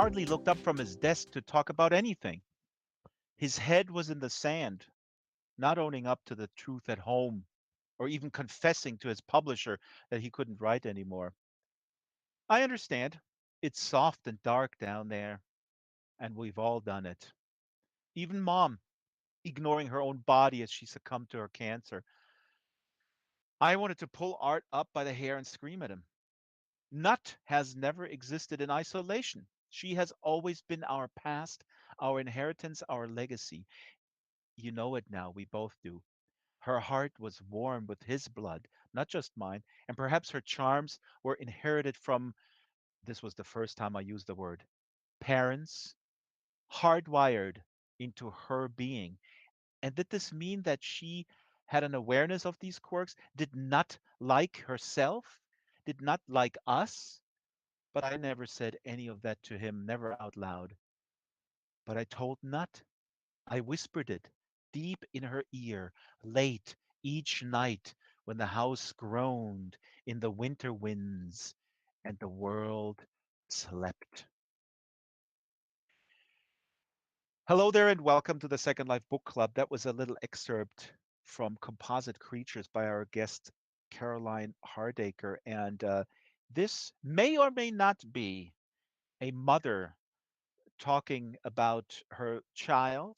hardly looked up from his desk to talk about anything. His head was in the sand, not owning up to the truth at home, or even confessing to his publisher that he couldn't write anymore. I understand. It's soft and dark down there, and we've all done it. Even Mom, ignoring her own body as she succumbed to her cancer. I wanted to pull Art up by the hair and scream at him. Nut has never existed in isolation. She has always been our past, our inheritance, our legacy. You know it now, we both do. Her heart was warm with his blood, not just mine, and perhaps her charms were inherited from, this was the first time I used the word, parents, hardwired into her being. And did this mean that she had an awareness of these quirks, did not like herself, did not like us? But I never said any of that to him, never out loud. But I told Nut. I whispered it deep in her ear, late each night when the house groaned in the winter winds and the world slept. Hello there, and welcome to the Second Life Book Club. That was a little excerpt from Composite Creatures by our guest, Caroline Hardaker. And this may or may not be a mother talking about her child,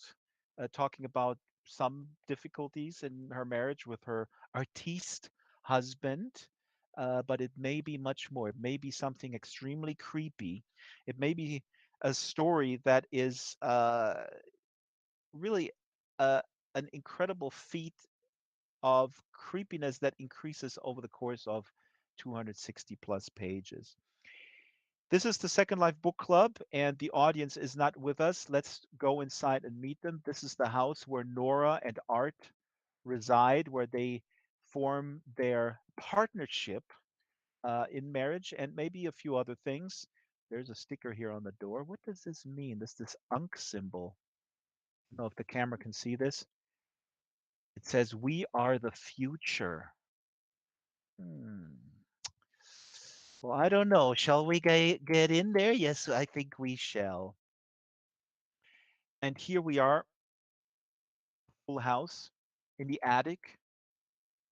talking about some difficulties in her marriage with her artiste husband. But it may be much more. It may be something extremely creepy. It may be a story that is really uh, an incredible feat of creepiness that increases over the course of 260 plus pages. This is the Second Life Book Club, and the audience is not with us. Let's go inside and meet them. This is the house where Nora and Art reside, where they form their partnership in marriage and maybe a few other things. There's a sticker here on the door. What does this mean? This Unk symbol. I don't know if the camera can see this. It says, "We are the future." Hmm. Well, I don't know. Shall we get in there? Yes, I think we shall. And here we are, full house in the attic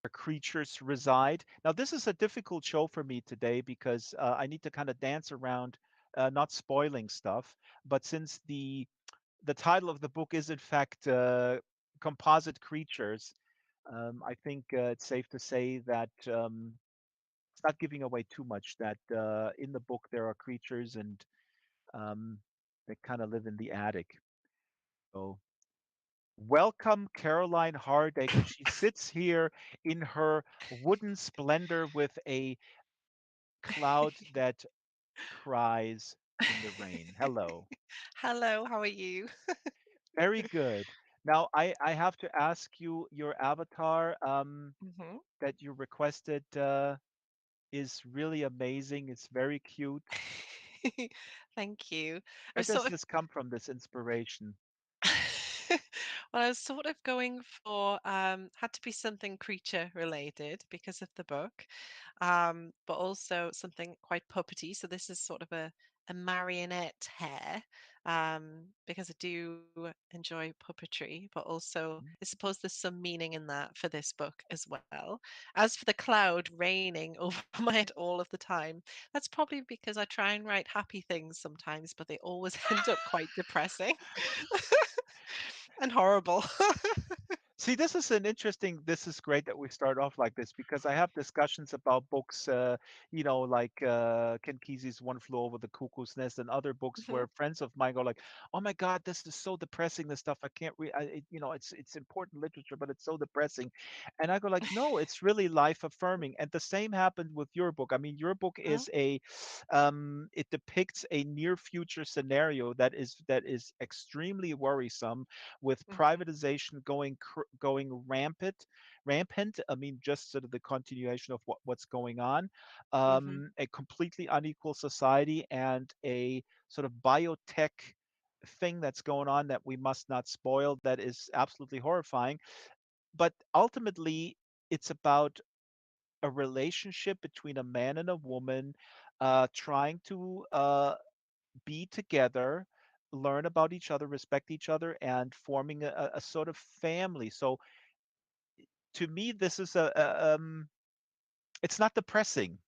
where creatures reside. Now, this is a difficult show for me today because I need to kind of dance around, not spoiling stuff. But since the title of the book is in fact composite creatures, I think it's safe to say that it's not giving away too much. That in the book there are creatures and um, they kind of live in the attic. So welcome, Caroline Hardaker. She sits here in her wooden splendor with a cloud that cries in the rain. Hello. Hello, how are you? Very good. Now, I have to ask you, your avatar hmm that you requested is really amazing. It's very cute. Thank you. I Where was does sort of this come from, this inspiration? well, I was sort of going for had to be something creature related because of the book, but also something quite puppety. So this is sort of a marionette hair, because I do enjoy puppetry, but also Mm. I suppose there's some meaning in that for this book as well. As for the cloud raining over my head all of the time, that's probably because I try and write happy things sometimes, but they always end up quite depressing and horrible. See, this is great that we start off like this because I have discussions about books, like Ken Kesey's One Flew Over the Cuckoo's Nest and other books Mhm, where friends of mine go like, "Oh my God, this is so depressing. This stuff I can't read. It's important literature, but it's so depressing." And I go like, "No, it's really life affirming." And the same happened with your book. I mean, your book mhm, it depicts a near future scenario that is extremely worrisome with mhm, privatization going rampant. I mean, just sort of the continuation of what's going on, mhm, a completely unequal society, and a sort of biotech thing that's going on that we must not spoil. That is absolutely horrifying. But ultimately, it's about a relationship between a man and a woman trying to be together, learn about each other, respect each other, and forming a sort of family. So to me, this is it's not depressing.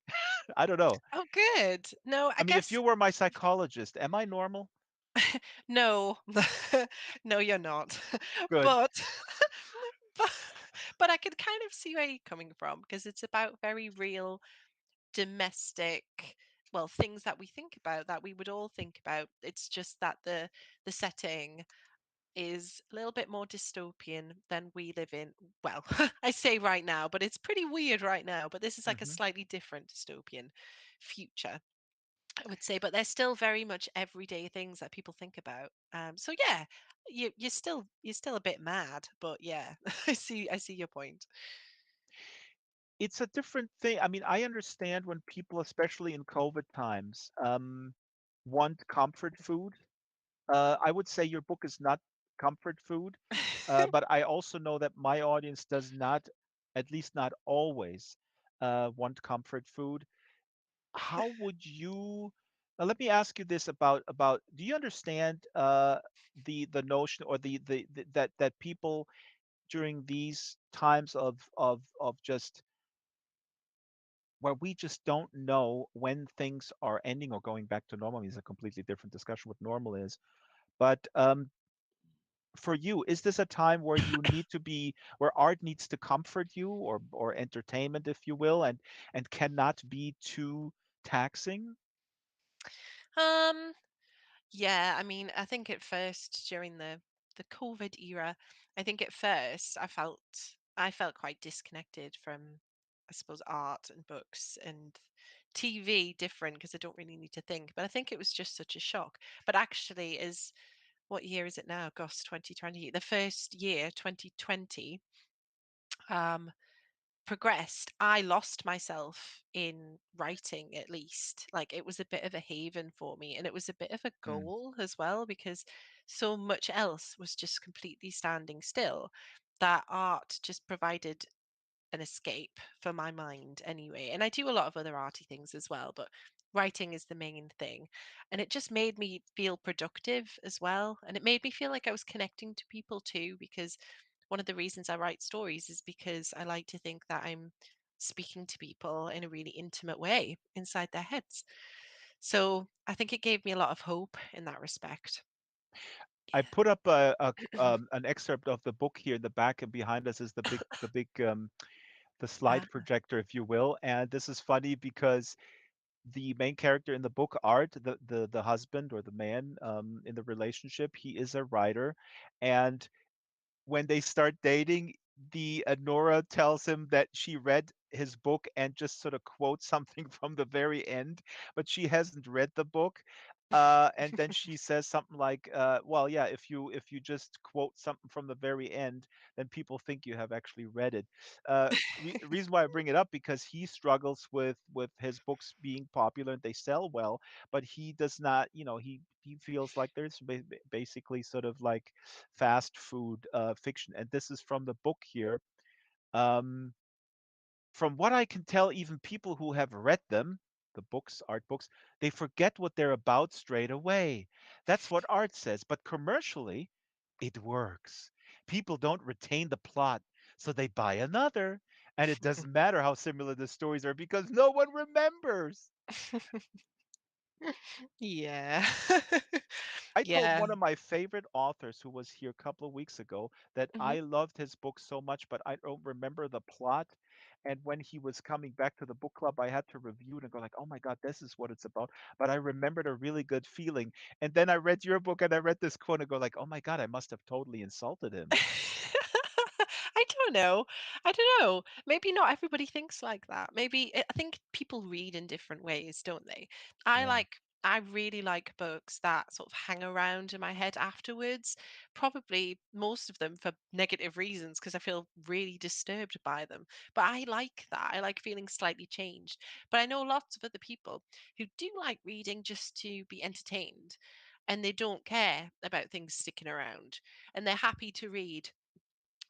I don't know. Oh, good. No, I I mean, if guess you were my psychologist, am I normal? no. No, you're not. Good. But but but I could kind of see where you're coming from because it's about very real domestic, well, things that we think about that we would all think about. It's just that the setting is a little bit more dystopian than we live in. Well, I say right now, but it's pretty weird right now. But this is like a Hmm. slightly different dystopian future, I would say. But they're still very much everyday things that people think about. So yeah, you're still a bit mad, but yeah, I see your point. It's a different thing. I mean, I understand when people, especially in COVID times, want comfort food. I would say your book is not comfort food, but I also know that my audience does not, at least not always, want comfort food. How would you? Let me ask you this about. Do you understand the notion or the that people during these times of just where we just don't know when things are ending or going back to normal? I mean, it's a completely different discussion what normal is, but for you, is this a time where you need to be where art needs to comfort you or entertainment, if you will, and cannot be too taxing? um Yeah, I mean, I think at first during the COVID era, I think at first I felt quite disconnected from, I suppose, art and books and TV different because I don't really need to think. But I think it was just such a shock. But actually, is what year is it now? Gosh, 2020. The first year, 2020, um, progressed, I lost myself in writing at least. Like it was a bit of a haven for me and it was a bit of a Mm. goal as well because so much else was just completely standing still that art just provided an escape for my mind anyway. And I do a lot of other arty things as well, but writing is the main thing. And it just made me feel productive as well. And it made me feel like I was connecting to people too, because one of the reasons I write stories is because I like to think that I'm speaking to people in a really intimate way inside their heads. So I think it gave me a lot of hope in that respect. I put up an excerpt of the book here in the back, and behind us is the Ah, slide projector, if you will. And this is funny because the main character in the book, Art, the husband or the man in the relationship, he is a writer, and when they start dating, the Nora tells him that she read his book and just sort of quotes something from the very end, but she hasn't read the book. And then she says something like, "Well, yeah, if you just quote something from the very end, then people think you have actually read it." Reason why I bring it up because he struggles with his books being popular and they sell well, but he does not, he feels like there's basically sort of like fast food fiction. And this is from the book here. Um, from what I can tell, even people who have read them, the books, art books, they forget what they're about straight away. That's what art says. But commercially, it works. People don't retain the plot, so they buy another. And it doesn't matter how similar the stories are because no one remembers. yeah. I told Yeah. one of my favorite authors who was here a couple of weeks ago that Mhm. I loved his book so much, but I don't remember the plot. And when he was coming back to the book club, I had to review it and go like, "Oh my God, this is what it's about." But I remembered a really good feeling. And then I read your book and I read this quote and go like, "Oh my God, I must have totally insulted him." I don't know. I don't know. Maybe not everybody thinks like that. Maybe I think people read in different ways, don't they? I Yeah. like I really like books that sort of hang around in my head afterwards. Probably most of them for negative reasons because I feel really disturbed by them. But I like that. I like feeling slightly changed. But I know lots of other people who do like reading just to be entertained and they don't care about things sticking around and they're happy to read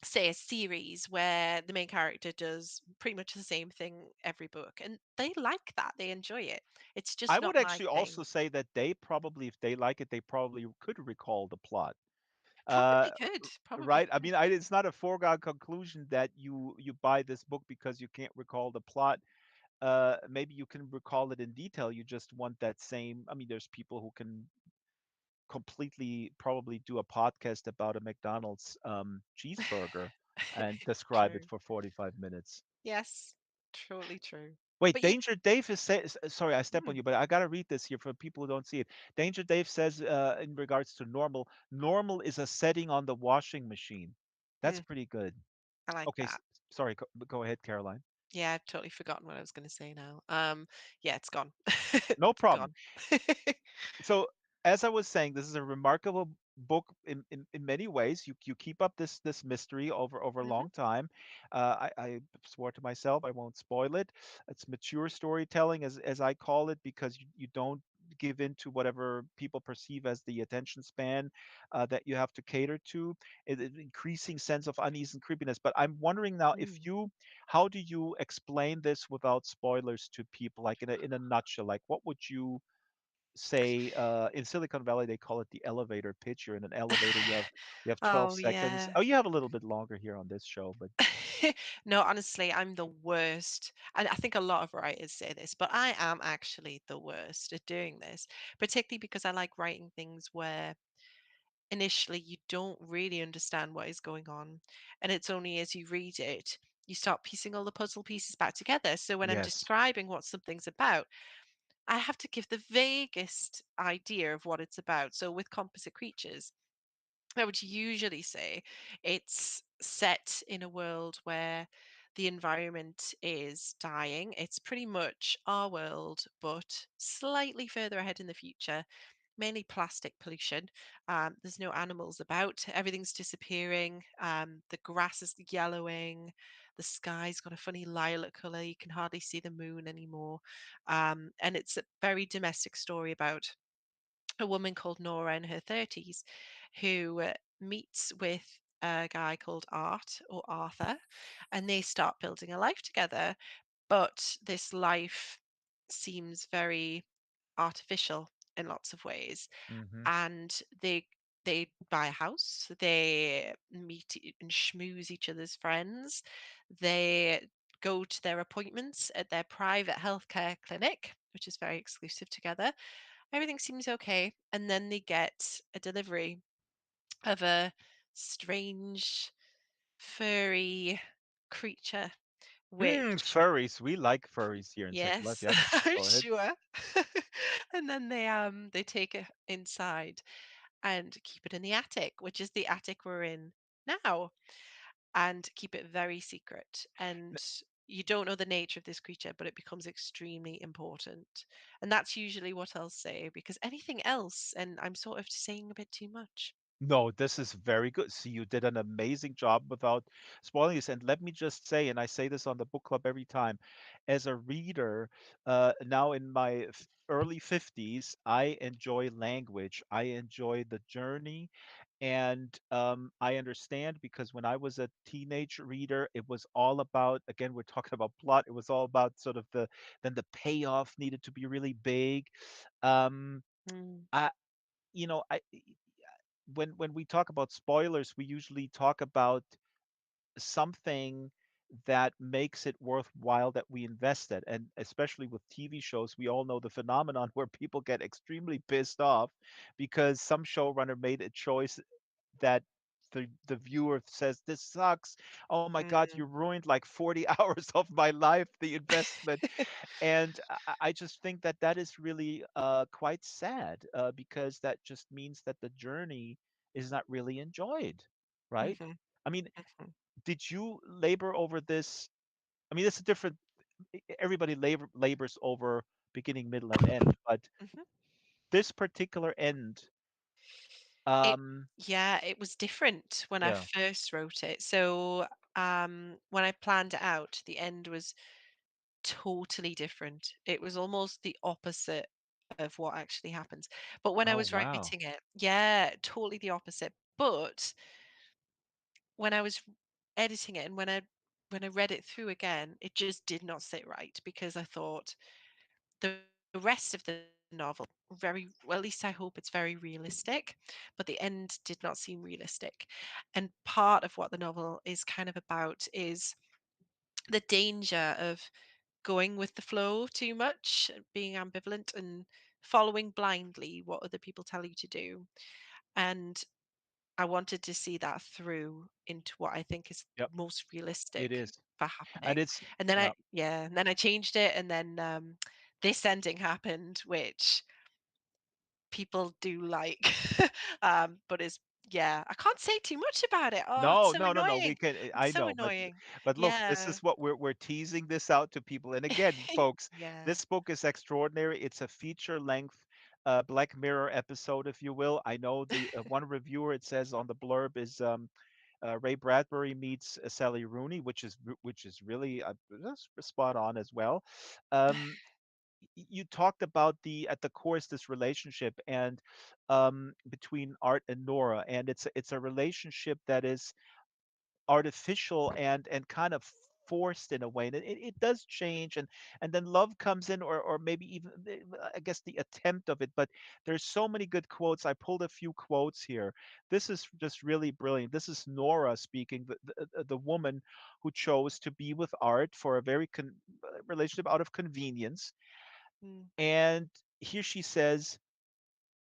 say a series where the main character does pretty much the same thing every book, and they like that, they enjoy it. It's I just would not my actually thing. also say that they probably, if they like it, they probably could recall the plot. Uh, Probably could, probably right? I could. mean, it's not a foregone conclusion that you buy this book because you can't recall the plot. Maybe you can recall it in detail. You just want that same. I mean, there's people who can completely probably do a podcast about a McDonald's cheeseburger and describe it True. for 45 minutes. Yes, totally true. Wait, But you Danger Dave is sorry, I step on mm, you, but I gotta read this here for people who don't see it. Danger Dave says, in regards to normal, normal is a setting on the washing machine. That's mm, pretty good. I like Okay, that. sorry, go ahead, Caroline. Yeah, I've totally forgotten what I was going to say now. Yeah, it's gone. No It's problem. gone. So as I was saying, this is a remarkable book in many ways. You keep up this mystery over a Mhm. long time. I swore to myself I won't spoil it. It's mature storytelling, as I call it, because you don't give in to whatever people perceive as the attention span that you have to cater to. Increasing sense of unease and creepiness. But I'm wondering now, if Mm. you how do you explain this without spoilers to people, like in a nutshell? Like, what would you say, in Silicon Valley they call it the elevator pitch. You're in an elevator, you have 12 Oh, seconds. yeah. Oh, you have a little bit longer here on this show, but No, honestly, I'm the worst. And I think a lot of writers say this, but I am actually the worst at doing this, particularly because I like writing things where initially you don't really understand what is going on. And it's only as you read it, you start piecing all the puzzle pieces back together. So when I'm yes. describing what something's about, I have to give the vaguest idea of what it's about. So with composite creatures, I would usually say it's set in a world where the environment is dying. It's pretty much our world, but slightly further ahead in the future, mainly plastic pollution. There's no animals about, everything's disappearing. The grass is yellowing, the sky's got a funny lilac color. You can hardly see the moon anymore. And it's a very domestic story about a woman called Nora in her 30s who meets with a guy called Art or Arthur, and they start building a life together. But this life seems very artificial in lots of ways, Hmm. and they buy a house, they and schmooze each other's friends, they go to their appointments at their private healthcare clinic, which is very exclusive together. Everything seems okay, and then they get a delivery of a strange furry creature, which Furries. We like furries here in Second Life. yes, Yes, I'm go ahead. sure. And then they take it inside and keep it in the attic, which is the attic we're in now, and keep it very secret. And you don't know the nature of this creature, but it becomes extremely important. And that's usually what I'll say, because anything else, and I'm sort of saying a bit too much. No, this is very good. See, you did an amazing job without spoiling this. And let me just say, and I say this on the book club every time, as a reader, now in my early 50s, I enjoy language. I enjoy the journey. And I understand, because when I was a teenage reader, it was all about, again, we're talking about plot. It was all about sort of then the payoff needed to be really big. Um, Mm, I, I when we talk about spoilers, we usually talk about something that makes it worthwhile that we invested. And especially with TV shows, we all know the phenomenon where people get extremely pissed off because some showrunner made a choice that the viewer says, this sucks. Oh my God, you mm. ruined like 40 hours of my life, the investment. And I just think that that is really quite sad, because that just means that the journey is not really enjoyed, right? Mhm, I mean, mhm, did you labor over this? I mean, it's a different. Everybody labors over beginning, middle, and end, but mhm. this particular end, It um, yeah, it was different when I yeah. first wrote it. So, when I planned it out, the end was totally different. It was almost the opposite of what actually happens. But when I Oh was wow. writing it, yeah, totally the opposite. But when I was editing it, and when I read it through again, it just did not sit right because I thought the rest of the novel very well, at least I hope it's very realistic, but the end did not seem realistic. And part of what the novel is kind of about is the danger of going with the flow too much, being ambivalent and following blindly what other people tell you to do. And I wanted to see that through into what I think is Yep, most it realistic is. for And happening. it's And then uh, I changed it, and then this ending happened, which people do like. But is yeah, I can't say too much about it. Oh, it's no, so no, no, no. We annoying. can. It's I so know, annoying. but look, this Yeah. is what we're teasing this out to people. And again, folks, Yeah. this book is extraordinary. It's a feature length Black Mirror episode, if you will. I know the one reviewer it says on the blurb is Ray Bradbury meets Sally Rooney, which is really that's spot on as well. Um, you talked about the at the course this relationship and between Art and Nora, and it's a relationship that is artificial and kind of forced in a way, and it does change, and then love comes in, or maybe even I guess the attempt of it. But there's so many good quotes. I pulled a few quotes here. This is just really brilliant. This is Nora speaking, the woman who chose to be with Art for a very relationship out of convenience. Mm. And here she says,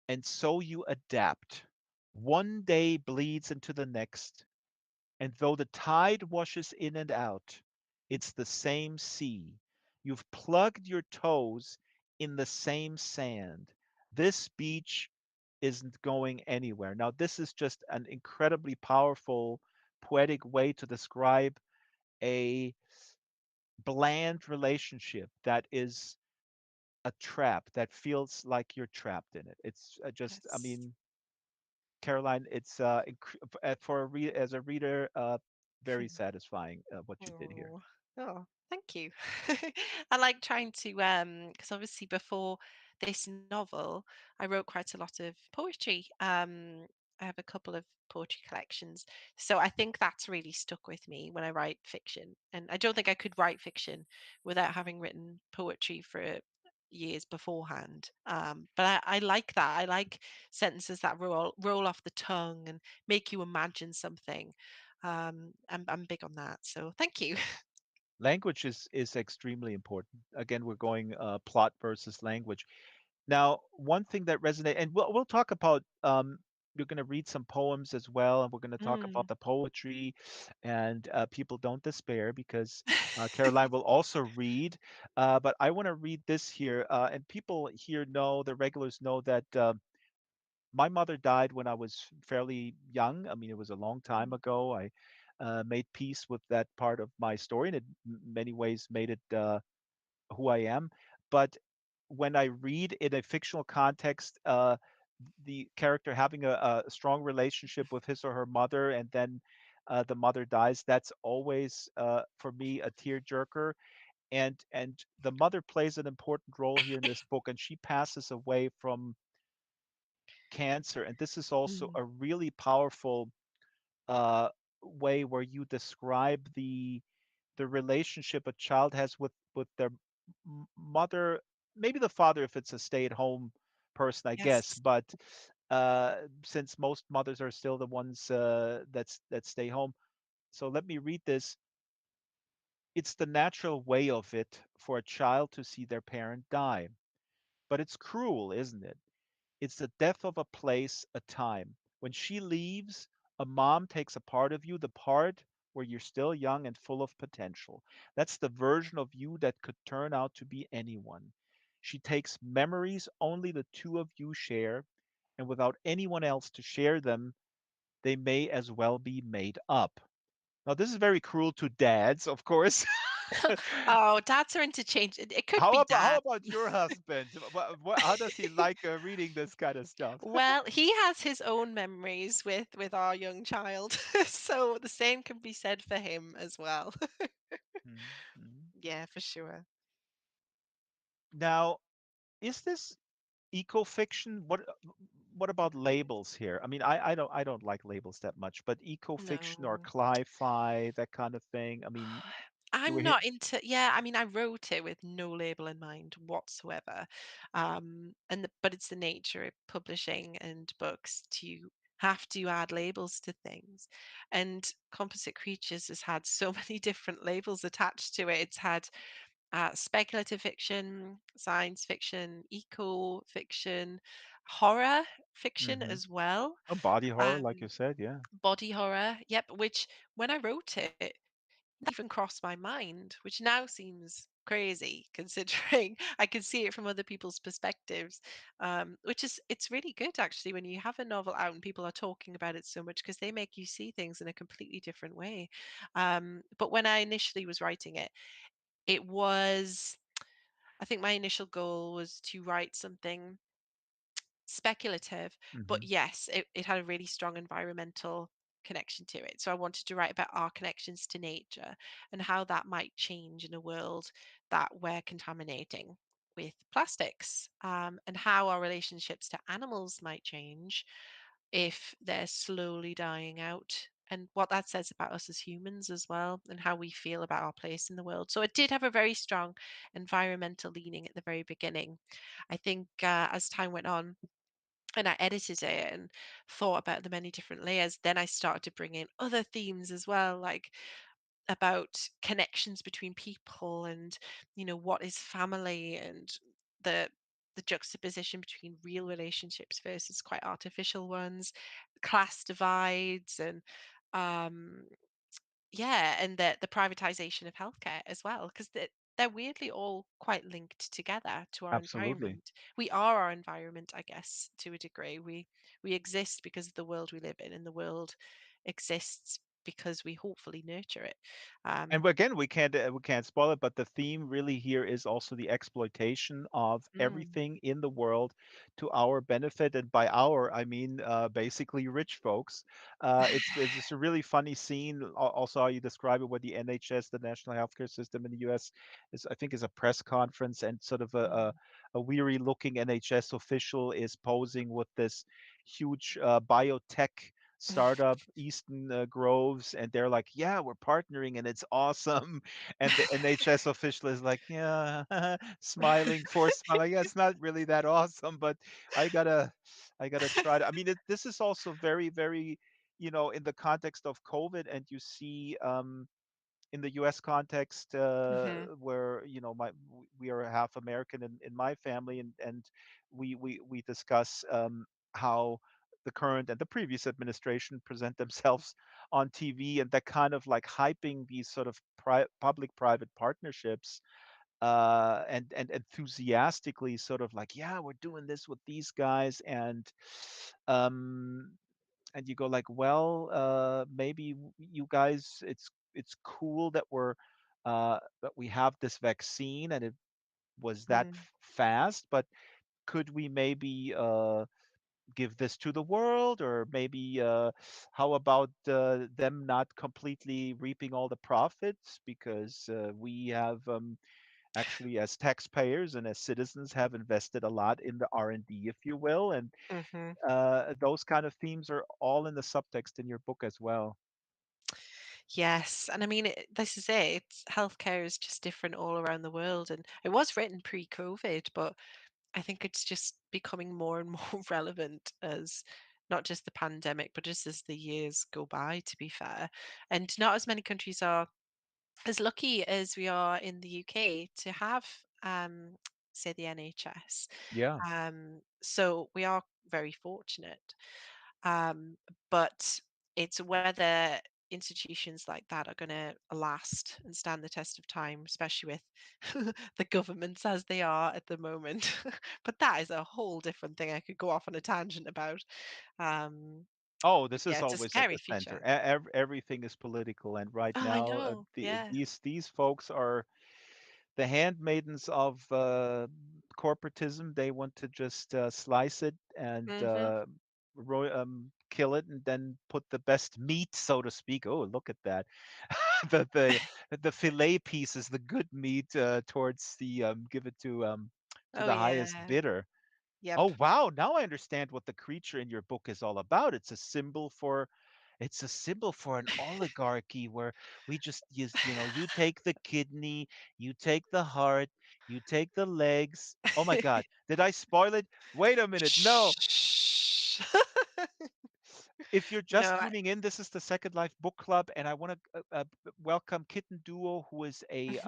and so you adapt. One day bleeds into the next, and though the tide washes in and out, it's the same sea. You've plugged your toes in the same sand. This beach isn't going anywhere. Now, this is just an incredibly powerful, poetic way to describe a bland relationship that is a trap, that feels like you're trapped in it. It's just, I Yes. mean, Caroline, it's for as a reader, very satisfying what you did here. Oh, oh, thank you. I like trying to because obviously before this novel, I wrote quite a lot of poetry. I have a couple of poetry collections, so I think that's really stuck with me when I write fiction. And I don't think I could write fiction without having written poetry for years beforehand. But I like that. I like sentences that roll off the tongue and make you imagine something. I'm big on that, so thank you. Language is extremely important. Again, we're going plot versus language. Now, one thing that resonates, and we'll talk about. You're going to read some poems as well, and we're going to talk about Mm. the poetry. And people don't despair because Caroline will also read. But I want to read this here, and people here know, the regulars know that my mother died when I was fairly young. I mean, it was a long time Mm. ago. I made peace with that part of my story, and it many ways made it who I am. But when I read in a fictional context, the character having a strong relationship with his or her mother, and then the mother dies, that's always for me a tearjerker. And the mother plays an important role here in this book, and she passes away from cancer. And this is also Mm. a really powerful uh, way where you describe the relationship a child has with their mother, maybe the father if it's a stay-at-home person, I guess. Yes. But since most mothers are still the ones that stay home, so let me read this. It's the natural way of it for a child to see their parent die, but it's cruel, isn't it? It's the death of a place, a time. When she leaves, a mom takes a part of you, the part where you're still young and full of potential. That's the version of you that could turn out to be anyone. She takes memories only the two of you share, and without anyone else to share them, they may as well be made up. Now, this is very cruel to dads, of course. Oh, dads are interchange it could be How dad. about your husband? How does he like reading this kind of stuff? Well, he has his own memories with our young child, so the same can be said for him as well. Mhm, mhm. Yeah, for sure. Now, is this eco fiction? what about labels here? I mean, I don't like labels that much, but eco-fiction or No. cli-fi, that kind of thing. I mean, you were I'm here. not into, yeah, I mean, I wrote it with no label in mind whatsoever. But it's the nature of publishing and books to have to add labels to things. And Composite Creatures has had so many different labels attached to it. It's had speculative fiction, science fiction, eco fiction, horror fiction Hmm. as well. A body horror, like Um, you said, yeah. Body horror, yep, which when I wrote it, that even crossed my mind, which now seems crazy considering I can see it from other people's perspectives. Which is, it's really good actually when you have a novel out and people are talking about it so much because they make you see things in a completely different way. But when I initially was writing it, it was, I think my initial goal was to write something speculative, but Hmm. yes, it had a really strong environmental connection to it. So I wanted to write about our connections to nature and how that might change in a world that we're contaminating with plastics, and how our relationships to animals might change if they're slowly dying out. And what that says about us as humans as well, and how we feel about our place in the world. So it did have a very strong environmental leaning at the very beginning. I think as time went on, and I edited it and thought about the many different layers, then I started to bring in other themes as well, like about connections between people and, what is family, and the the juxtaposition between real relationships versus quite artificial ones, class divides, and um yeah, and the privatization of healthcare as well, because they're weirdly all quite linked together to our Absolutely. environment. We are our environment, I guess, to a degree. We exist because of the world we live in, and the world exists because we hopefully nurture it. And Um, again, we can't spoil it, but the theme really here is also the exploitation of mm, everything in the world to our benefit, and by our I mean basically rich folks. It's just a really funny scene. Also, how you describe it, with the NHS, the National Healthcare System in the U.S., is, I think, is a press conference, and sort of mm, a weary-looking NHS official is posing with this huge biotech startup, Easton Groves, and they're like, "Yeah, we're partnering, and it's awesome." And the NHS official is like, "Yeah," smiling, forced smile. Like, yeah, it's not really that awesome, but I gotta, I gotta try to. I mean, this is also very, very, in the context of COVID, and you see. In the U.S. context, mhm, where we are half American in my family, and we discuss how the current and the previous administration present themselves on TV, and that kind of like hyping these sort of public-private partnerships, and enthusiastically sort of like, yeah, we're doing this with these guys, um, and you go like, well, maybe you guys, it's cool that we have this vaccine, and it was that mhm, fast, but could we maybe give this to the world, or maybe how about them not completely reaping all the profits, because we have actually, as taxpayers and as citizens, have invested a lot in the R&D, if you will, and mhm. those kind of themes are all in the subtext in your book as well. Yes, and I mean, this is it. Healthcare is just different all around the world, and it was written pre-COVID, but I think it's just becoming more and more relevant as not just the pandemic, but just as the years go by, to be fair. And not as many countries are as lucky as we are in the UK to have, say, the NHS. Yeah. So we are very fortunate. Um, but it's whether institutions like that are going to last and stand the test of time, especially with the governments as they are at the moment. But that is a whole different thing I could go off on a tangent about. Um, Oh, this yeah, is it's a always at scary the center. future. Everything is political, and right Oh, I now, know. Yeah. these folks are the handmaidens of corporatism. They want to just slice it and Hmm. kill it, and then put the best meat, so to speak. Oh, look at that! the the fillet pieces, the good meat, towards the give it to the Oh, highest yeah. bidder. Oh Yep. wow, now I understand what the creature in your book is all about. It's a symbol for an oligarchy where we just use, you take the kidney, you take the heart, you take the legs. Oh my God, did I spoil it? Wait a minute. No. Shh. If you're No, just tuning in, this is the Second Life Book Club, and I want to welcome Kitten Duo, who is a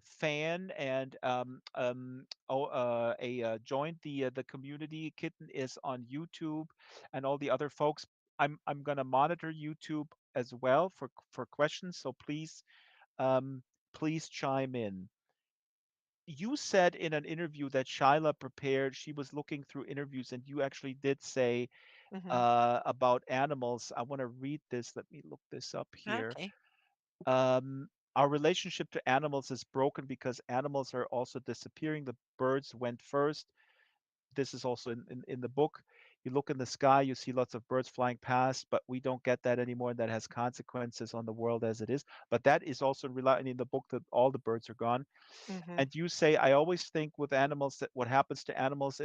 fan and joined the community. Kitten is on YouTube, and all the other folks. I'm gonna monitor YouTube as well for questions. So um, please chime in. You said in an interview that Shyla prepared. She was looking through interviews, and you actually did say hmm about animals. I want to read this. Let me look this up here. Okay. Our relationship to animals is broken because animals are also disappearing. The birds went first. This is also in the book. You look in the sky, you see lots of birds flying past, but we don't get that anymore. And that has consequences on the world as it is. But that is also in the book that all the birds are gone. hmm And you say, I always think with animals that what happens to animals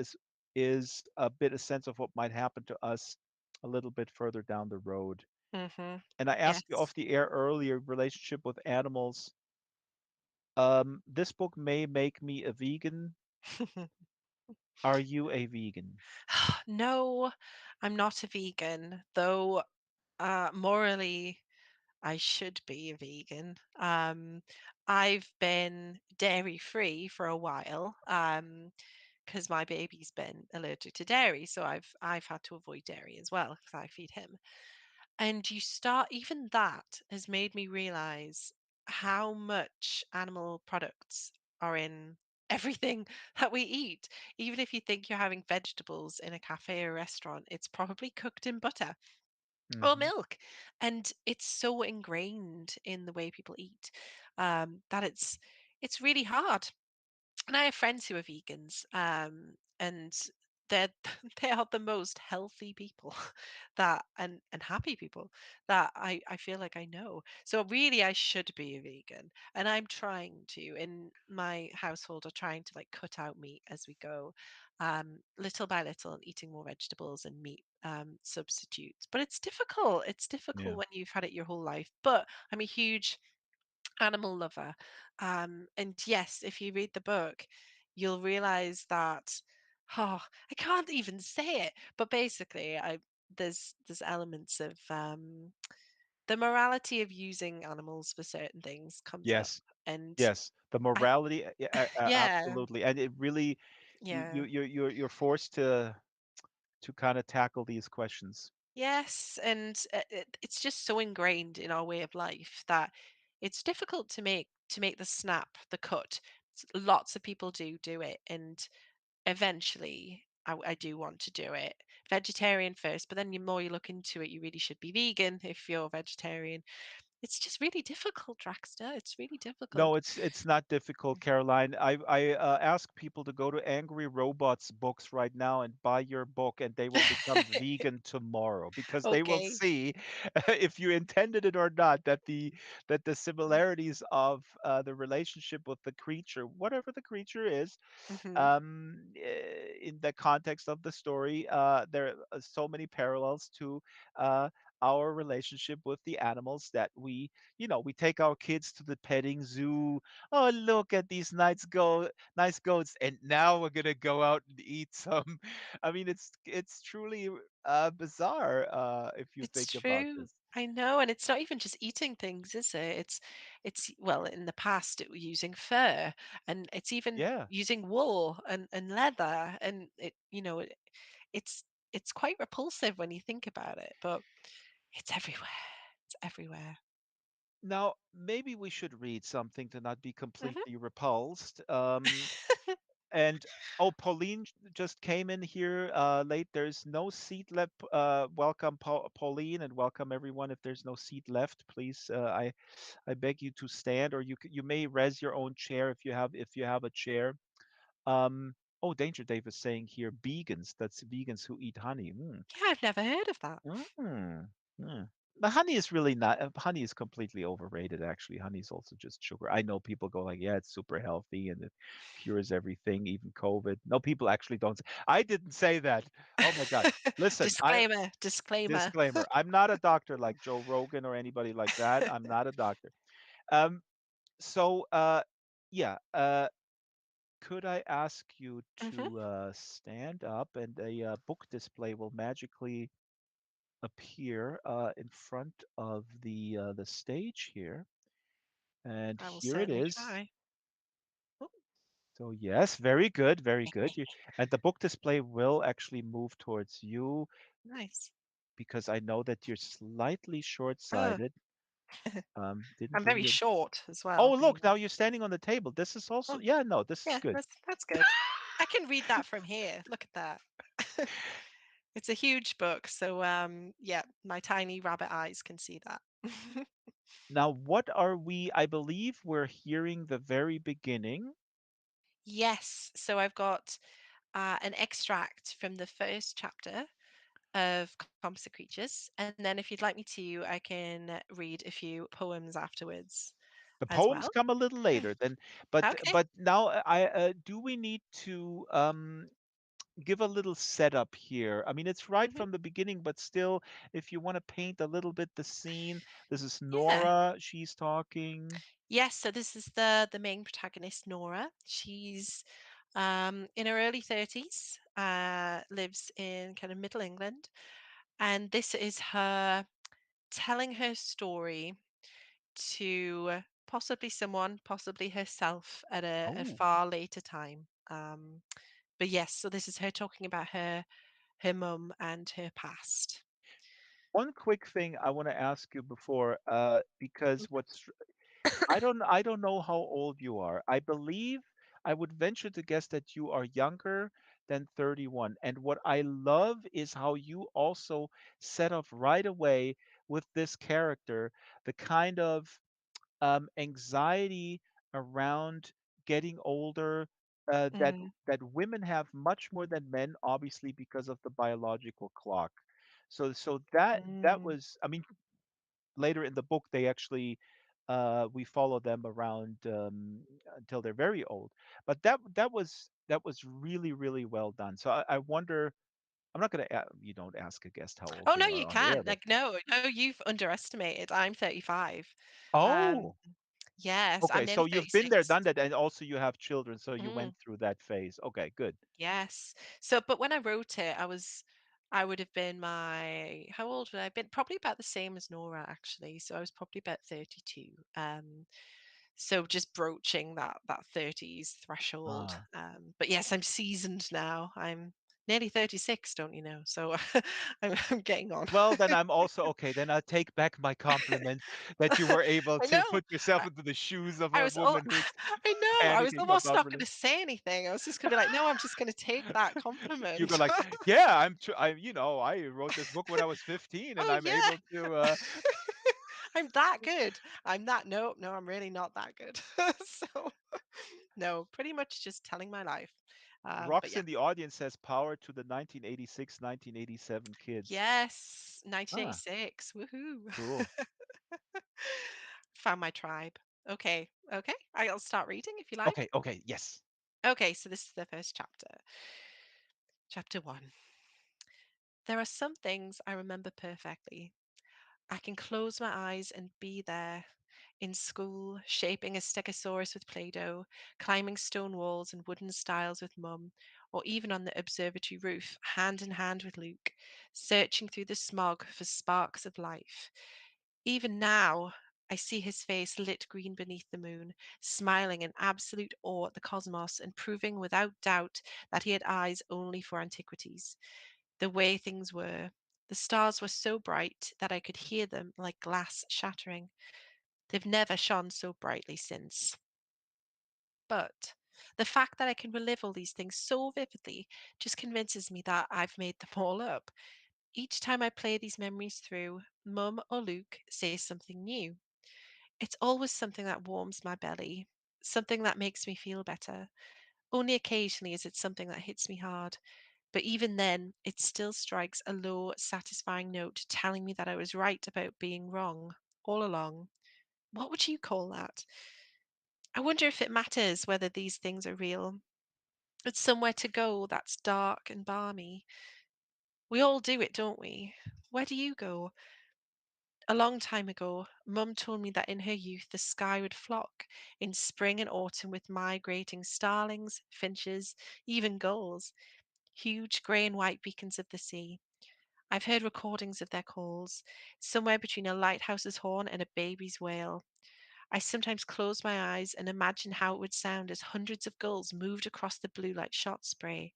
is a bit a sense of what might happen to us a little bit further down the road. hmm And I asked you Yes. off the air earlier, relationship with animals. This book may make me a vegan. Are you a vegan? No, I'm not a vegan, though morally I should be a vegan. I've been dairy free for a while, because my baby's been allergic to dairy, so I've had to avoid dairy as well because I feed him. And you start even that has made me realize how much animal products are in everything that we eat. Even if you think you're having vegetables in a cafe or restaurant, it's probably cooked in butter or Hmm. milk. And it's so ingrained in the way people eat, that it's really hard. And I have friends who are vegans, and they're they are the most healthy people that and happy people that I feel like I know. So really, I should be a vegan, and I'm trying to. In my household, are trying to like cut out meat as we go, little by little, and eating more vegetables and meat substitutes. But it's difficult. It's difficult Yeah. when you've had it your whole life. But I'm a huge animal lover. And yes, if you read the book, you'll realize that, oh, I can't even say it, but basically, there's elements of the morality of using animals for certain things comes up, Yes. and Yes. The I morality, yeah, absolutely. And it really, yeah. you're forced to kind of tackle these questions. Yes, and it's just so ingrained in our way of life that it's difficult to make the snap, the cut. Lots of people do it, and eventually I do want to do it. Vegetarian first, but then the more you look into it, you really should be vegan if you're vegetarian. It's just really difficult, Draxter. It's really difficult. No, it's not difficult, Caroline. I ask people to go to Angry Robots books right now and buy your book, and they will become vegan tomorrow because they will Okay. see, if you intended it or not, that the similarities of the relationship with the creature, whatever the creature is, hmm in the context of the story, there are so many parallels to uh, our relationship with the animals that we take our kids to the petting zoo. Oh, look at these nice goats, and now we're gonna go out and eat some. I mean, it's truly bizarre if you It's think about true. this. I know, and it's not even just eating things, is it? It's well, in the past it was using fur, and it's even Yeah. using wool and leather, and it's it's quite repulsive when you think about it, but it's everywhere. It's everywhere. Now, maybe we should read something to not be hmm completely repulsed. And oh, Pauline just came in here late. There's no seat left. Welcome, Pauline, and welcome everyone. If there's no seat left, please, I beg you to stand, or you may res your own chair if you have a chair. Oh, Danger Dave is saying here, vegans. That's vegans who eat honey. Yeah, I've never heard of that. Mm. Mm. the honey is really not. Honey is completely overrated. Actually, honey is also just sugar. I know people go like, yeah, it's super healthy and it cures everything, even COVID. No, people actually don't. I didn't say that. Oh my God. Listen, I Disclaimer, disclaimer. disclaimer. I'm not a doctor like Joe Rogan or anybody like that. I'm not a doctor. Um. So, yeah. Could I ask you Hmm. to stand up and a book display will magically appear in front of the stage here, and I will here it certainly is. try. Oh, So yes, very good, very good. And the book display will actually move towards you nice. because I know that you're slightly Oh, short-sighted. Didn't I'm bring very your. short as Oh, well. I look, mean, now you're standing on the table. This is also, oh, yeah, no, this is yeah, good. that's good. I can read that from here. Look at that. It's a huge book, so yeah, my tiny rabbit eyes can see that. Now, what are we? I believe we're hearing the very beginning. Yes, so I've got an extract from the first chapter of Composite Creatures, and then if you'd like me to, I can read a few poems afterwards The as poems well. come a little Yeah. later then, Okay. but now I do we need to give a little setup here? I mean, it's right Hmm. from the beginning, but still, if you want to paint a little bit the scene, this is Yeah. Nora. She's talking. Yes, so this is the main protagonist, Nora. She's in her early 30s, lives in kind of middle England, and this is her telling her story to possibly someone, possibly herself at a Oh, far later time. But yes, so this is her talking about her mum and her past. one quick thing I want to ask you before, because Mhm. what's I don't know how old you are. I believe I would venture to guess that you are younger than 31. And what I love is how you also set off right away with this character, the kind of anxiety around getting older Mm, that women have much more than men, obviously because of the biological clock. So that mm, was, I mean, later in the book they actually we follow them around until they're very old, but that was really really well done. So I wonder, I'm not going to, you don't ask a guest how old oh they no, you are on the air, can. but Like, no, you've underestimated. I'm 35. Um, oh, yes, I'm okay, nearly so you've been there 36. done that, and also you have children, so you Mm, went through that phase. Okay, good. yes. So, but when I wrote it, I would have been how old would I have been? Probably about the same as Nora, actually. So I was probably about 32. So just broaching that 30s threshold. Ah. But yes, I'm seasoned now. I'm nearly 36, don't you know? So I'm getting on. Well, then I'm also okay. Then I'll take back my compliment that you were able I to know. put yourself I, into the shoes of I a was all woman who's I know. I was panicking almost about not going religion. to say anything. I was just going to be like, no, I'm just going to take that You go compliment. like, yeah, I, you know, I wrote this book when I was 15, and Oh I'm yeah. able to. I'm that good. I'm that no, I'm really not that good. So no, pretty much just telling my life. But Rocks yeah. in the audience says power to the 1986, 1987 kids. Yes, Ah, 1986. Woohoo. cool. Found my tribe. Okay. Okay. I'll start reading if you like. Okay, okay, yes. Okay, so this is the first chapter. Chapter 1. There are some things I remember perfectly. I can close my eyes and be there in school, shaping a stegosaurus with Play Doh, climbing stone walls and wooden stiles with Mum, or even on the observatory roof, hand in hand with Luke, searching through the smog for sparks of life. Even now, I see his face lit green beneath the moon, smiling in absolute awe at the cosmos and proving without doubt that he had eyes only for antiquities. The way things were. The stars were so bright that I could hear them like glass shattering. They've never shone so brightly since. But the fact that I can relive all these things so vividly just convinces me that I've made them all up. Each time I play these memories through, Mum or Luke says something new. It's always something that warms my belly, something that makes me feel better. Only occasionally is it something that hits me hard. But even then, it still strikes a low, satisfying note telling me that I was right about being wrong all along. What would you call that? I wonder if it matters whether these things are real. It's somewhere to go that's dark and balmy. We all do it, don't we? Where do you go? A long time ago, Mum told me that in her youth the sky would flock in spring and autumn with migrating starlings, finches, even gulls, huge grey and white beacons of the sea. I've heard recordings of their calls, somewhere between a lighthouse's horn and a baby's wail. I sometimes close my eyes and imagine how it would sound as hundreds of gulls moved across the blue like shot spray,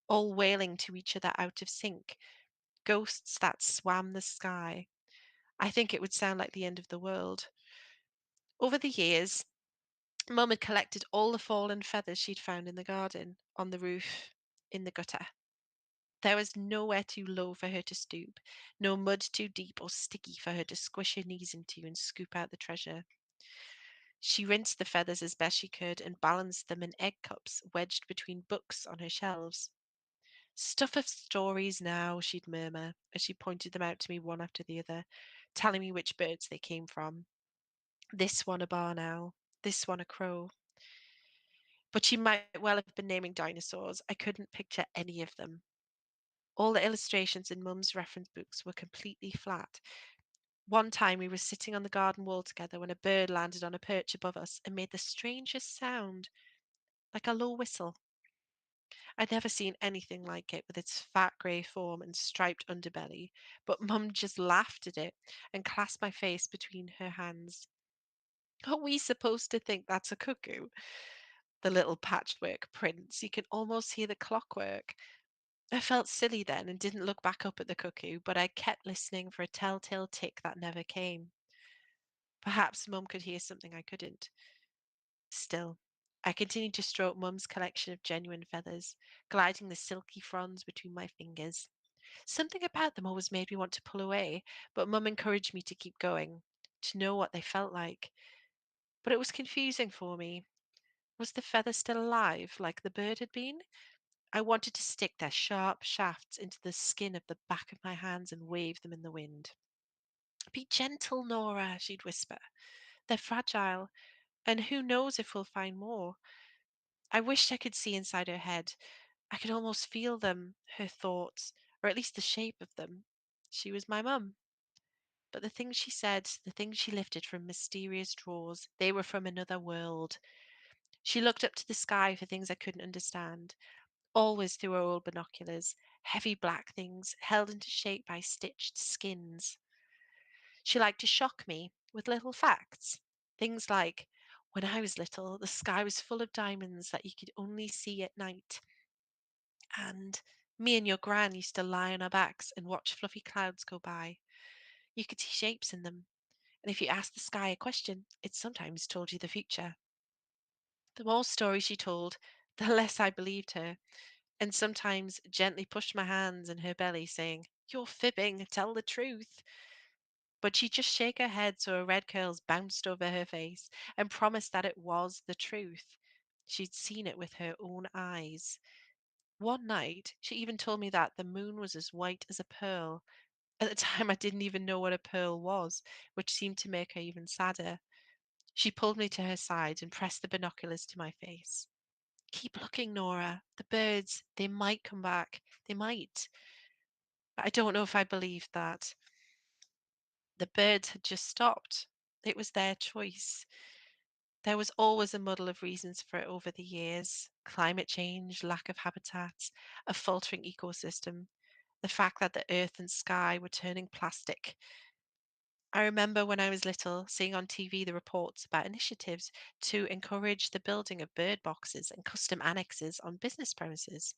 all wailing to each other out of sync, ghosts that swam the sky. I think it would sound like the end of the world. Over the years, Mum had collected all the fallen feathers she'd found in the garden, on the roof, in the gutter. There was nowhere too low for her to stoop, no mud too deep or sticky for her to squish her knees into and scoop out the treasure. She rinsed the feathers as best she could and balanced them in egg cups wedged between books on her shelves. Stuff of stories now, she'd murmur as she pointed them out to me one after the other, telling me which birds they came from. This one a barn owl, this one a crow. But she might well have been naming dinosaurs. I couldn't picture any of them. All the illustrations in Mum's reference books were completely flat. One time we were sitting on the garden wall together when a bird landed on a perch above us and made the strangest sound, like a low whistle. I'd never seen anything like it with its fat grey form and striped underbelly, but Mum just laughed at it and clasped my face between her hands. Are we supposed to think that's a cuckoo? The little patchwork prints. You can almost hear the clockwork. I felt silly then and didn't look back up at the cuckoo, but I kept listening for a telltale tick that never came. Perhaps Mum could hear something I couldn't. Still, I continued to stroke Mum's collection of genuine feathers, gliding the silky fronds between my fingers. Something about them always made me want to pull away, but Mum encouraged me to keep going, to know what they felt like. But it was confusing for me. Was the feather still alive, like the bird had been? I wanted to stick their sharp shafts into the skin of the back of my hands and wave them in the wind. Be gentle, Nora, she'd whisper. They're fragile, and who knows if we'll find more. I wished I could see inside her head. I could almost feel them, her thoughts, or at least the shape of them. She was my mum. But the things she said, the things she lifted from mysterious drawers, they were from another world. She looked up to the sky for things I couldn't understand, always through her old binoculars, heavy black things held into shape by stitched skins. She liked to shock me with little facts. Things like, when I was little, the sky was full of diamonds that you could only see at night. And me and your gran used to lie on our backs and watch fluffy clouds go by. You could see shapes in them. And if you asked the sky a question, it sometimes told you the future. The more stories she told, the less I believed her, and sometimes gently pushed my hands in her belly, saying, "You're fibbing, tell the truth." But she'd just shake her head so her red curls bounced over her face and promised that it was the truth. She'd seen it with her own eyes. One night, she even told me that the moon was as white as a pearl. At the time, I didn't even know what a pearl was, which seemed to make her even sadder. She pulled me to her side and pressed the binoculars to my face. Keep looking, Nora. The birds, they might come back. They might. I don't know if I believed that. The birds had just stopped. It was their choice. There was always a muddle of reasons for it over the years: climate change, lack of habitats, a faltering ecosystem, the fact that the earth and sky were turning plastic. I remember when I was little seeing on TV the reports about initiatives to encourage the building of bird boxes and custom annexes on business premises.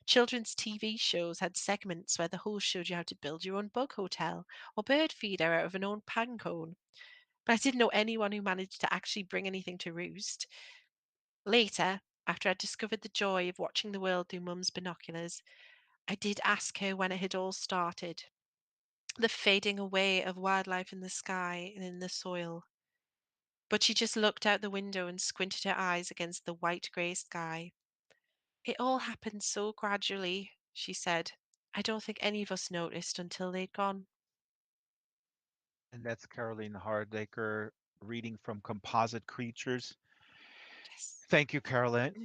Children's TV shows had segments where the host showed you how to build your own bug hotel or bird feeder out of an old pine cone. But I didn't know anyone who managed to actually bring anything to roost. Later, after I'd discovered the joy of watching the world through Mum's binoculars, I did ask her when it had all started. The fading away of wildlife in the sky and in the soil. But she just looked out the window and squinted her eyes against the white grey sky. It all happened so gradually, She said, "I don't think any of us noticed until they'd gone." And that's Caroline Hardaker reading from Composite Creatures. Yes. Thank you, Caroline.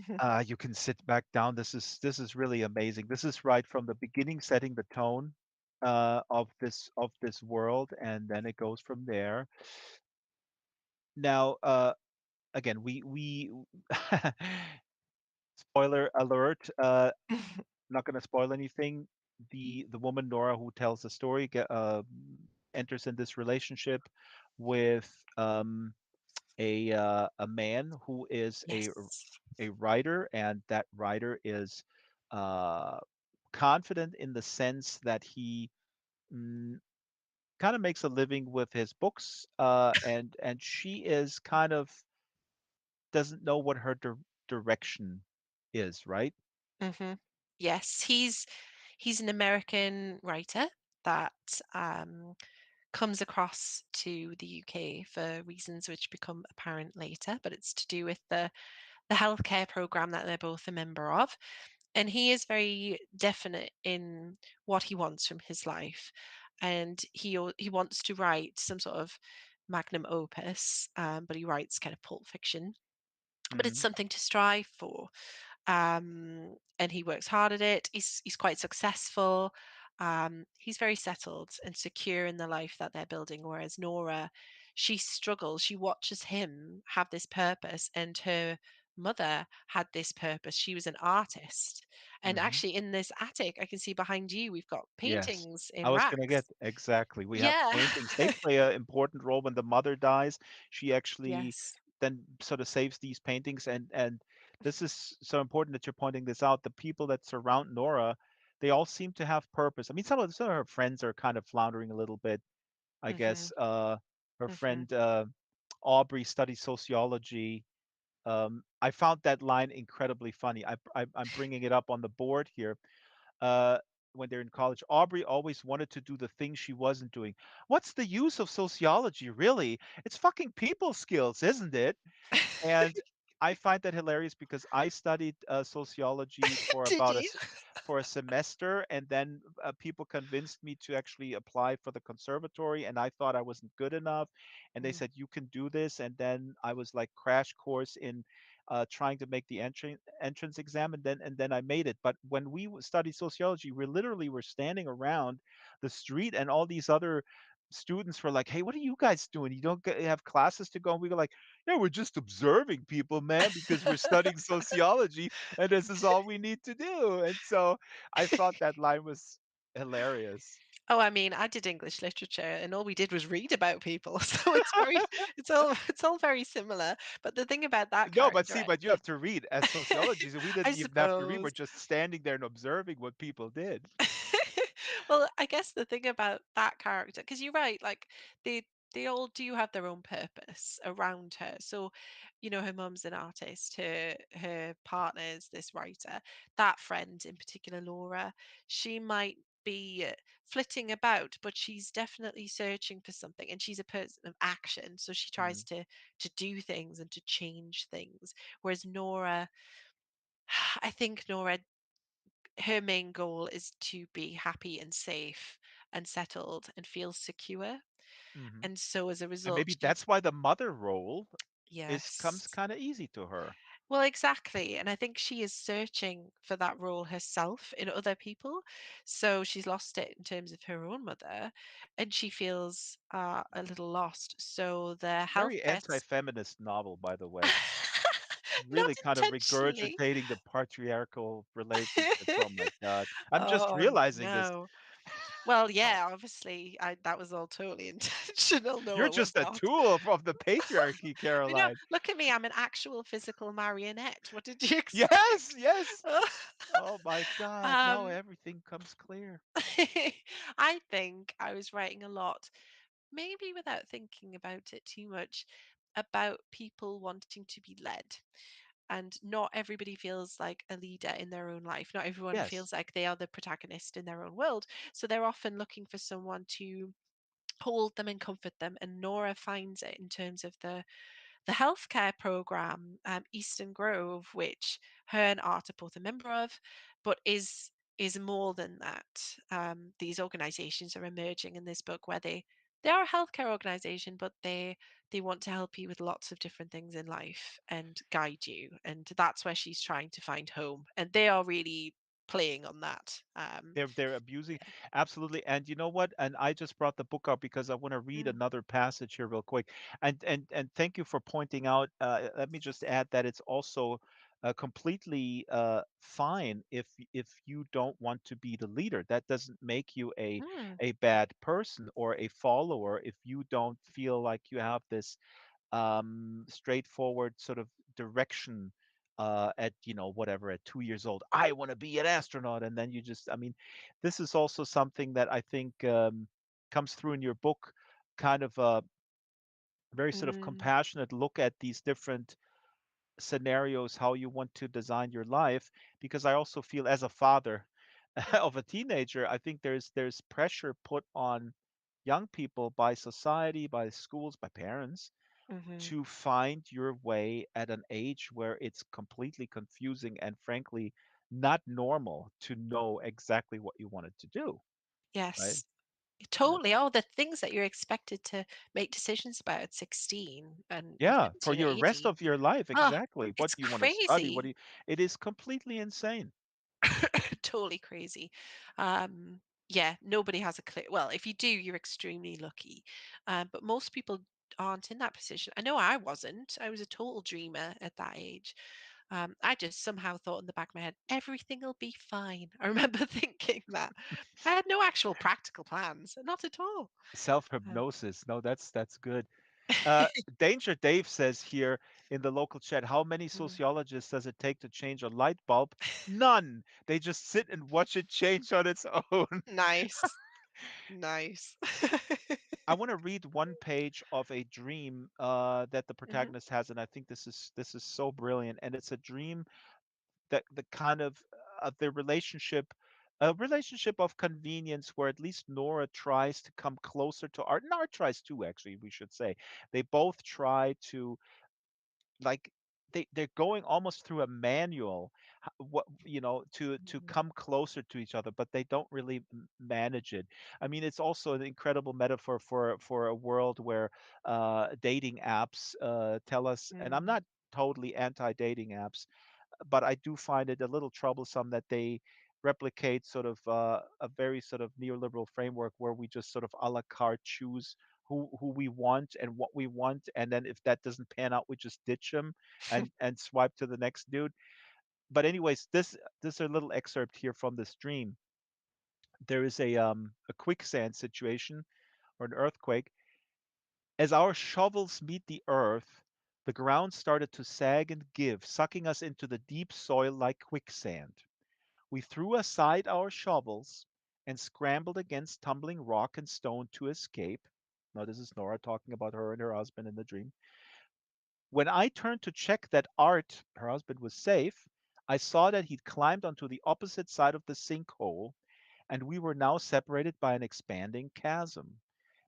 You can sit back down. This is really amazing. This is right from the beginning, setting the tone of this world, and then it goes from there. Now, again, we spoiler alert. Not going to spoil anything. The woman Nora who tells the story enters in this relationship with a man who is Yes. a writer, and that writer is uh, confident in the sense that he mm, kind of makes a living with his books, and she is kind of doesn't know what her direction is, right? hmm Yes, he's an American writer that comes across to the UK for reasons which become apparent later, but it's to do with the healthcare program that they're both a member of. And he is very definite in what he wants from his life, and he wants to write some sort of magnum opus, but he writes kind of pulp fiction. But it's Hmm. something to strive for, and he works hard at it. He's quite successful. He's very settled and secure in the life that they're building. Whereas Nora, she struggles. She watches him have this purpose, and her mother had this purpose. She was an artist, and Hmm. actually, in this attic, I can see behind you, we've got Yes. paintings I in was gonna get racks. exactly. We have Yeah. paintings. They play an important role when the mother dies. She actually Yes. then sort of saves these paintings, and this is so important that you're pointing this out. The people that surround Nora, they all seem to have purpose. I mean, some of her friends are kind of floundering a little bit, I Mhm. guess. Her Mhm. friend Aubrey studies sociology. I found that line incredibly funny. I'm bringing it up on the board here. uh, when they're in college. Aubrey always wanted to do the thing she wasn't doing. What's the use of sociology, really? It's fucking people skills, isn't it? And I find that hilarious because I studied sociology for Did about you? for a semester, and then people convinced me to actually apply for the conservatory, and I thought I wasn't good enough, and they Mm, said you can do this, and then I was like crash course in trying to make the entrance exam, and then I made it. But when we studied sociology, we literally were standing around the street, and all these other students were like, "Hey, what are you guys doing? You don't have classes to go?" And we were like, "Yeah, we're just observing people, man, because we're studying sociology, and this is all we need to do." And so I thought that line was hilarious. Oh, I mean, I did English literature and all we did was read about people. So it's all very similar. But the thing about that No, but character see, but you have to read as sociology, so we I didn't even have to read. We're suppose. just standing there and observing what people did. Well, I guess the thing about that character, because you're right, like they all do have their own purpose around her. So, her mum's an artist, her partner's this writer. That friend in particular, Laura, she might be flitting about, but she's definitely searching for something, and she's a person of action. So she tries Mhm, to do things and to change things. Whereas Nora, I think Nora, her main goal is to be happy and safe and settled and feel secure. mhm. And so as a And result, maybe she that's why the mother role is comes yes. kind of easy to her. Well, exactly. And I think she is searching for that role herself in other people. So she's lost it in terms of her own mother, and she feels a little lost. So the Very healthcare anti-feminist novel, by the way. not Really kind of intentionally. regurgitating the patriarchal relationships. Oh my God. I'm just Oh realizing this. no. Well, No. yeah, obviously, that was all totally intentional. No, You're it was just a not. tool of the patriarchy, I know. Caroline. Look at me. I'm an actual physical marionette. What did you Yes, expect? yes. Oh my God. No, um, everything comes clear. I think I was writing a lot, maybe without thinking about it too much, about people wanting to be led. And not everybody feels like a leader in their own life. Not everyone Yes. feels like they are the protagonist in their own world. So they're often looking for someone to hold them and comfort them. And Nora finds it in terms of the healthcare program, Eastern Grove, which her and Art are both a member of, but is is more than that. These organizations are emerging in this book where they are a healthcare organization, but they want to help you with lots of different things in life and guide you. And that's where she's trying to find home. And they are really playing on that. They're abusing, absolutely. And you know what? And I just brought the book up because I want to read Mm, another passage here real quick. And thank you for pointing out. Let me just add that it's also completely fine if you don't want to be the leader. That doesn't make you mm, a bad person or a follower if you don't feel like you have this straightforward sort of direction at whatever at 2 years old. I want to be an astronaut, and then you just, I mean, this is also something that I think comes through in your book, kind of a very sort of mm, compassionate look at these different scenarios, how you want to design your life. Because I also feel as a father of a teenager, I think there's pressure put on young people by society, by schools, by parents mhm. to find your way at an age where it's completely confusing and frankly not normal to know exactly what you wanted to do, right? Yes. Yeah. Totally. Oh, the things that you're expected to make decisions about at 16 and Yeah, for 17 or your rest 18. of your life, Oh, exactly. What it's do you want to study? What crazy. do you, it is completely insane. Totally crazy. Um, yeah, nobody has a clue. Well, if you do, you're extremely lucky. But most people aren't in that position. I know I wasn't. I was a total dreamer at that age. I just somehow thought in the back of my head, everything will be fine. I remember thinking that. I had no actual practical plans, not at all. Um, Self-hypnosis. No, that's good. Uh, Danger Dave says here in the local chat, how many mm, sociologists does it take to change a light bulb? None. They just sit and watch it change on its own. nice, nice. I want to read one page of a dream that the Mhm, protagonist has, and I think this is so brilliant. And it's a dream that the kind of the relationship, a relationship of convenience, where at least Nora tries to come closer to Art, and Art tries too. Actually, we should say they both try to, like, they're going almost through a manual, what to mhm, come closer to each other, but they don't really manage it. I mean, it's also an incredible metaphor for a world where dating apps tell us, and I'm mm, not totally anti dating apps, but I do find it a little troublesome that they replicate sort of a very sort of neoliberal framework where we just sort of a la carte choose who we want and what we want, and then if that doesn't pan out, we just ditch them and swipe to the next dude. But anyways, this is a little excerpt here from this dream. There is a quicksand situation or an earthquake. As our shovels meet the earth, the ground started to sag and give, sucking us into the deep soil like quicksand. We threw aside our shovels and scrambled against tumbling rock and stone to escape. Now, this is Nora talking about her and her husband in the dream. When I turned to check that Art, her husband, was safe, I saw that he'd climbed onto the opposite side of the sinkhole, and we were now separated by an expanding chasm.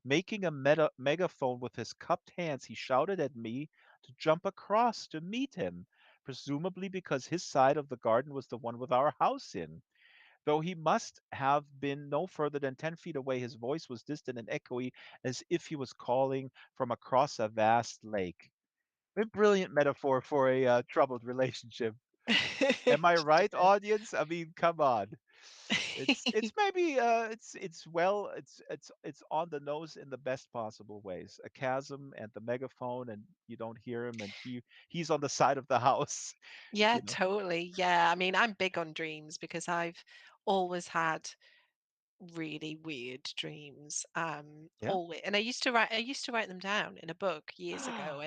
Making a megaphone with his cupped hands, he shouted at me to jump across to meet him, presumably because his side of the garden was the one with our house in. Though he must have been no further than 10 feet away, his voice was distant and echoey, as if he was calling from across a vast lake. A brilliant metaphor for a troubled relationship. Am I right, Sure. audience? I mean, come on. It's maybe it's on the nose in the best possible ways. A chasm and the megaphone, and you don't hear him, and he's on the side of the house. Yeah, You know. totally. Yeah, I mean, I'm big on dreams because I've always had really weird dreams. Yeah. Always, and I used to write them down in a book years ago,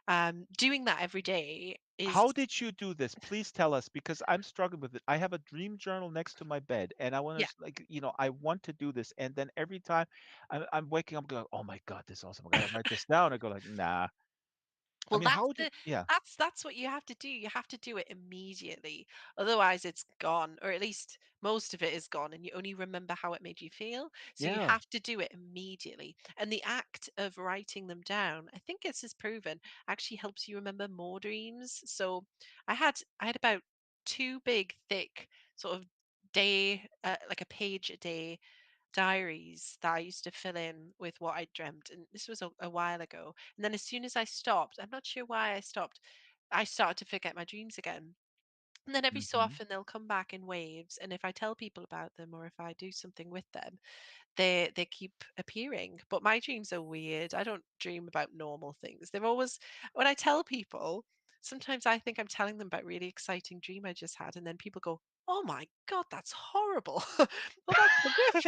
and doing that every day is How did you do this? Please tell us because I'm struggling with it. I have a dream journal next to my bed, and I want yeah. to, like, I want to do this, and then every time I'm waking up, going, "Oh my God, this is awesome! I gotta write this down." I go like, "Nah." I Well, mean, how did? the Yeah, that's what you have to do. You have to do it immediately. Otherwise, it's gone, or at least most of it is gone, and you only remember how it made you feel. So you yeah. have to do it immediately. And the act of writing them down, I think this is proven, actually helps you remember more dreams. So I had about two big, thick, sort of like a page a day diaries that I used to fill in with what I dreamt. And this was a while ago. And then as soon as I stopped, I'm not sure why I stopped, I started to forget my dreams again. And then every so Hmm. often they'll come back in waves. And if I tell people about them or if I do something with them, they keep appearing. But my dreams are weird. I don't dream about normal things. They're always, when I tell people, sometimes I think I'm telling them about a really exciting dream I just had, and then people go, "Oh my god, that's horrible." Well, that's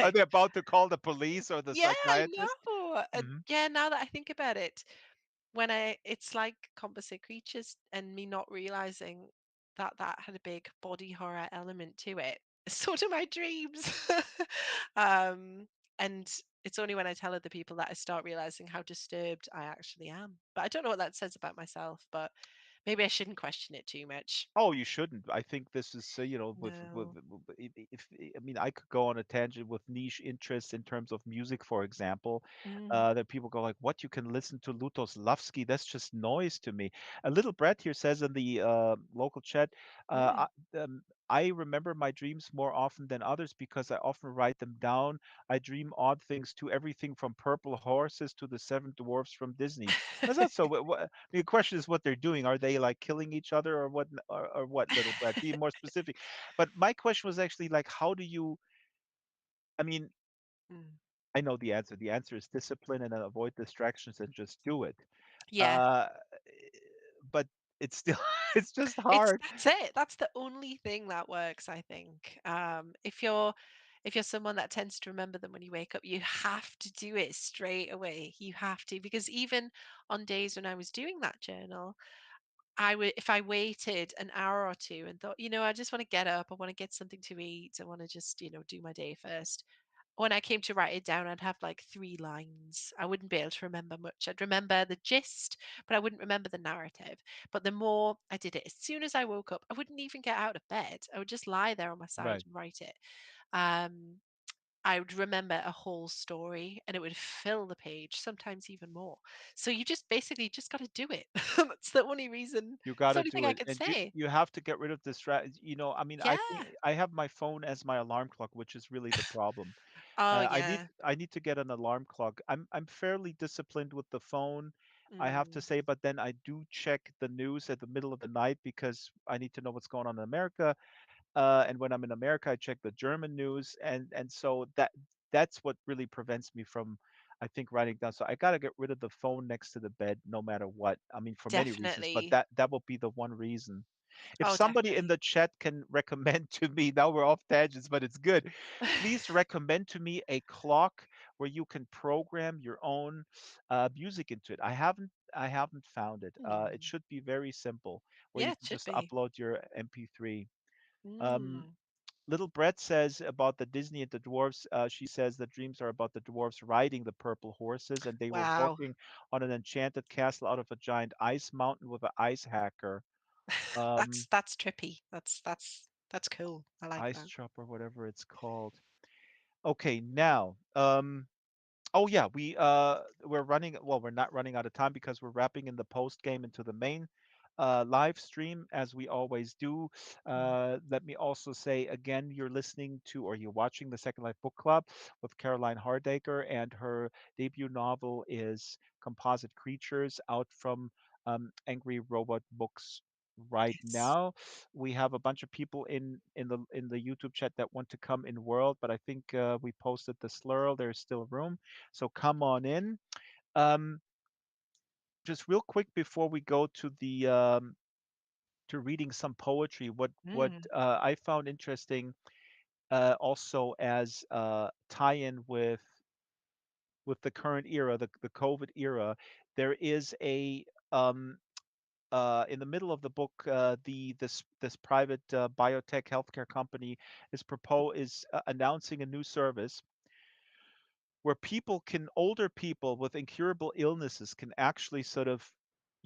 Are horrific. they about to call the police or the Yeah, I psychiatrist? know. And Hmm. yeah, now that I think about it, when it's like Composite Creatures and me not realizing that that had a big body horror element to it. Sort of my dreams. um, and it's only when I tell other people that I start realizing how disturbed I actually am. But I don't know what that says about myself, but maybe I shouldn't question it too much. Oh, you shouldn't. I think this is, with No. if I mean, I could go on a tangent with niche interests in terms of music, for example. Mm. That people go like, "What you can listen to Lutoslavsky? That's just noise to me." A little Brett here says in the local chat, Mm. uh, I, um, "I remember my dreams more often than others because I often write them down. I dream odd things too, everything from purple horses to the seven dwarfs from Disney." That's not so. The question is what they're doing. Are they like killing each other or what? Or what, little Brad? Be more specific. But my question was actually like, how do you? I mean, Mm. I know the answer. The answer is discipline and avoid distractions and just do it. Yeah. Uh, but it's still it's just It's hard. that's it. That's the only thing that works, I think. If you're someone that tends to remember them when you wake up, you have to do it straight away. You have to, because even on days when I was doing that journal, I would, if I waited an hour or two and thought, I just want to get up, I want to get something to eat, I want to just, do my day first. When I came to write it down, I'd have like 3 lines. I wouldn't be able to remember much. I'd remember the gist, but I wouldn't remember the narrative. But the more I did it, as soon as I woke up, I wouldn't even get out of bed. I would just lie there on my side Right. and write it. Um, I would remember a whole story and it would fill the page, sometimes even more. So you just basically just got to do it. That's the only reason. You It's got the to only thing do I it, could and you say. you have to get rid of distract. I mean, I think Yeah. I have my phone as my alarm clock, which is really the problem. Oh, I need yeah. I need to get an alarm clock. I'm fairly disciplined with the phone, I have to Mm, say, but then I do check the news at the middle of the night because I need to know what's going on in America. And when I'm in America, I check the German news, and so that's what really prevents me from, I think, writing down. So I got to get rid of the phone next to the bed, no matter what. I mean, for many reasons, but definitely. that will be the one reason. If Oh, somebody in definitely. the chat can recommend to me, now we're off tangents, but it's good. Please recommend to me a clock where you can program your own music into it. I haven't found it. It Mm. should be very simple, where Yeah, you it can should just be. upload your MP3. Um, Mm. Little Brett says about the Disney and the dwarfs. She says the dreams are about the dwarfs riding the purple horses, and they were Wow. walking on an enchanted castle out of a giant ice mountain with an ice hacker. Um, That's trippy. That's cool. I like Ice that. chop or whatever it's called. Okay, now, oh yeah, we're running. Well, we're not running out of time because we're wrapping in the post game into the main live stream as we always do. Mm. Let me also say again, you're listening to or you're watching the Second Life Book Club with Caroline Hardaker, and her debut novel is Composite Creatures, out from Angry Robot Books right Yes. now. We have a bunch of people in the YouTube chat that want to come in world, but I think we posted the slurl. There's still room, so come on in. Um, just real quick before we go to reading some poetry, what Mm. I found interesting, also as tie-in with the current era, the COVID era, there is a in the middle of the book, this private biotech healthcare company is announcing a new service where older people with incurable illnesses can actually sort of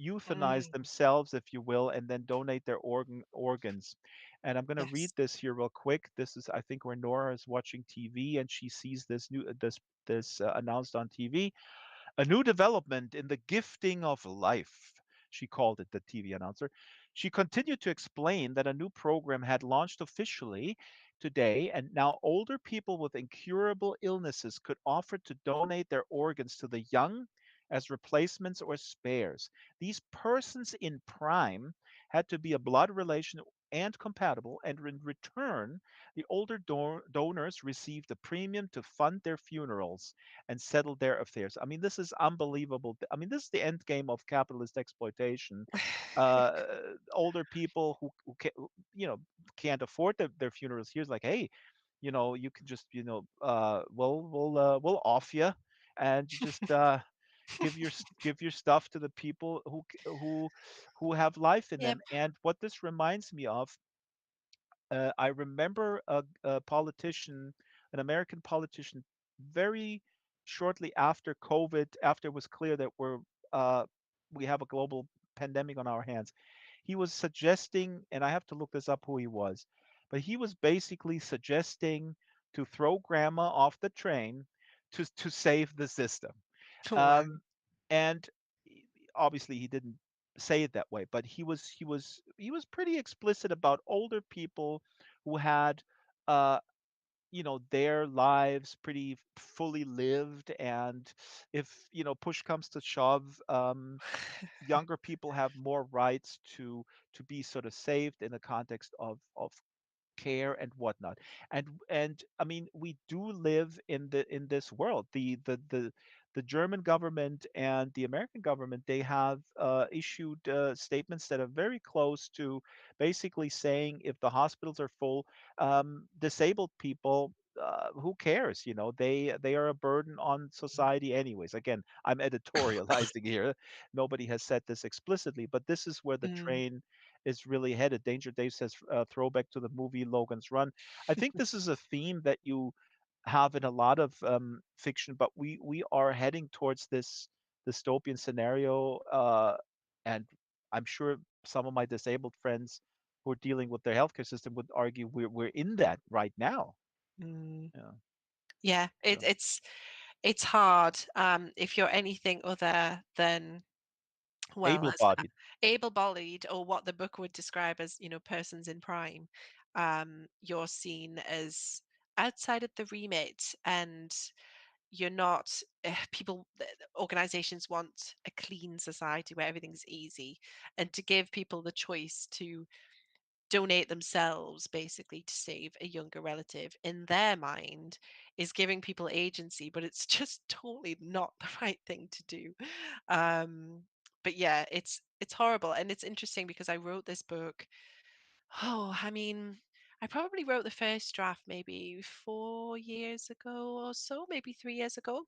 euthanize Mm. themselves, if you will, and then donate their organs. And I'm going to read Yes. this here real quick. This is, I think, where Nora is watching TV and she sees this announced on TV. A new development in the gifting of life, she called it, the TV announcer. She continued to explain that a new program had launched officially today, and now older people with incurable illnesses could offer to donate their organs to the young as replacements or spares. These persons in prime had to be a blood relation and compatible, and in return, the older donors received a premium to fund their funerals and settle their affairs. I mean, this is unbelievable. I mean, this is the end game of capitalist exploitation. Older people who can't afford their funerals. Here's like, hey, you can just we'll off you, and you just give your stuff to the people who have life in Yep. them. And what this reminds me of, I remember a politician, an American politician, very shortly after COVID, after it was clear that uh, we have a global pandemic on our hands. He was suggesting, and I have to look this up who he was, but he was basically suggesting to throw grandma off the train to save the system. Wow. Um, and obviously he didn't say it that way, but he was pretty explicit about older people who had uh, their lives pretty fully lived, and if push comes to shove, younger people have more rights to be sort of saved in the context of care and whatnot. And I mean, we do live in this world. The German government and the American government, they have issued statements that are very close to basically saying if the hospitals are full, disabled people, who cares? They are a burden on society anyways. Again, I'm editorializing here. Nobody has said this explicitly, but this is where the Mm. train is really headed. Danger Dave says, throwback to the movie Logan's Run. I think this is a theme that you have in a lot of fiction, but we are heading towards this dystopian scenario, and I'm sure some of my disabled friends who are dealing with their healthcare system would argue we're in that right now. Mm. Yeah. Yeah, So it's hard if you're anything other than, well, as able-bodied. able-bodied, or what the book would describe as, persons in prime. You're seen as outside of the remit, and you're not. People, organizations want a clean society where everything's easy, and to give people the choice to donate themselves basically to save a younger relative in their mind is giving people agency, but it's just totally not the right thing to do. um but yeah, it's horrible, and it's interesting because I wrote this book. Oh, I mean, I probably wrote the first draft maybe 4 years ago or so, maybe 3 years ago.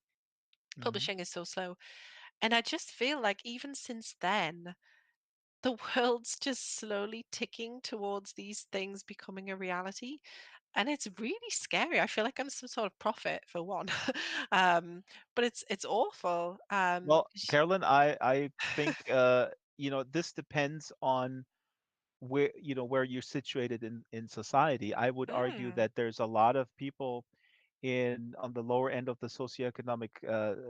Hmm. Publishing is so slow, and I just feel like even since then the world's just slowly ticking towards these things becoming a reality, and it's really scary. I feel like I'm some sort of prophet for one. um but it's awful. Well, Carolyn, I think this depends on where you're situated in society. I would argue Mm, that there's a lot of people in on the lower end of the socioeconomic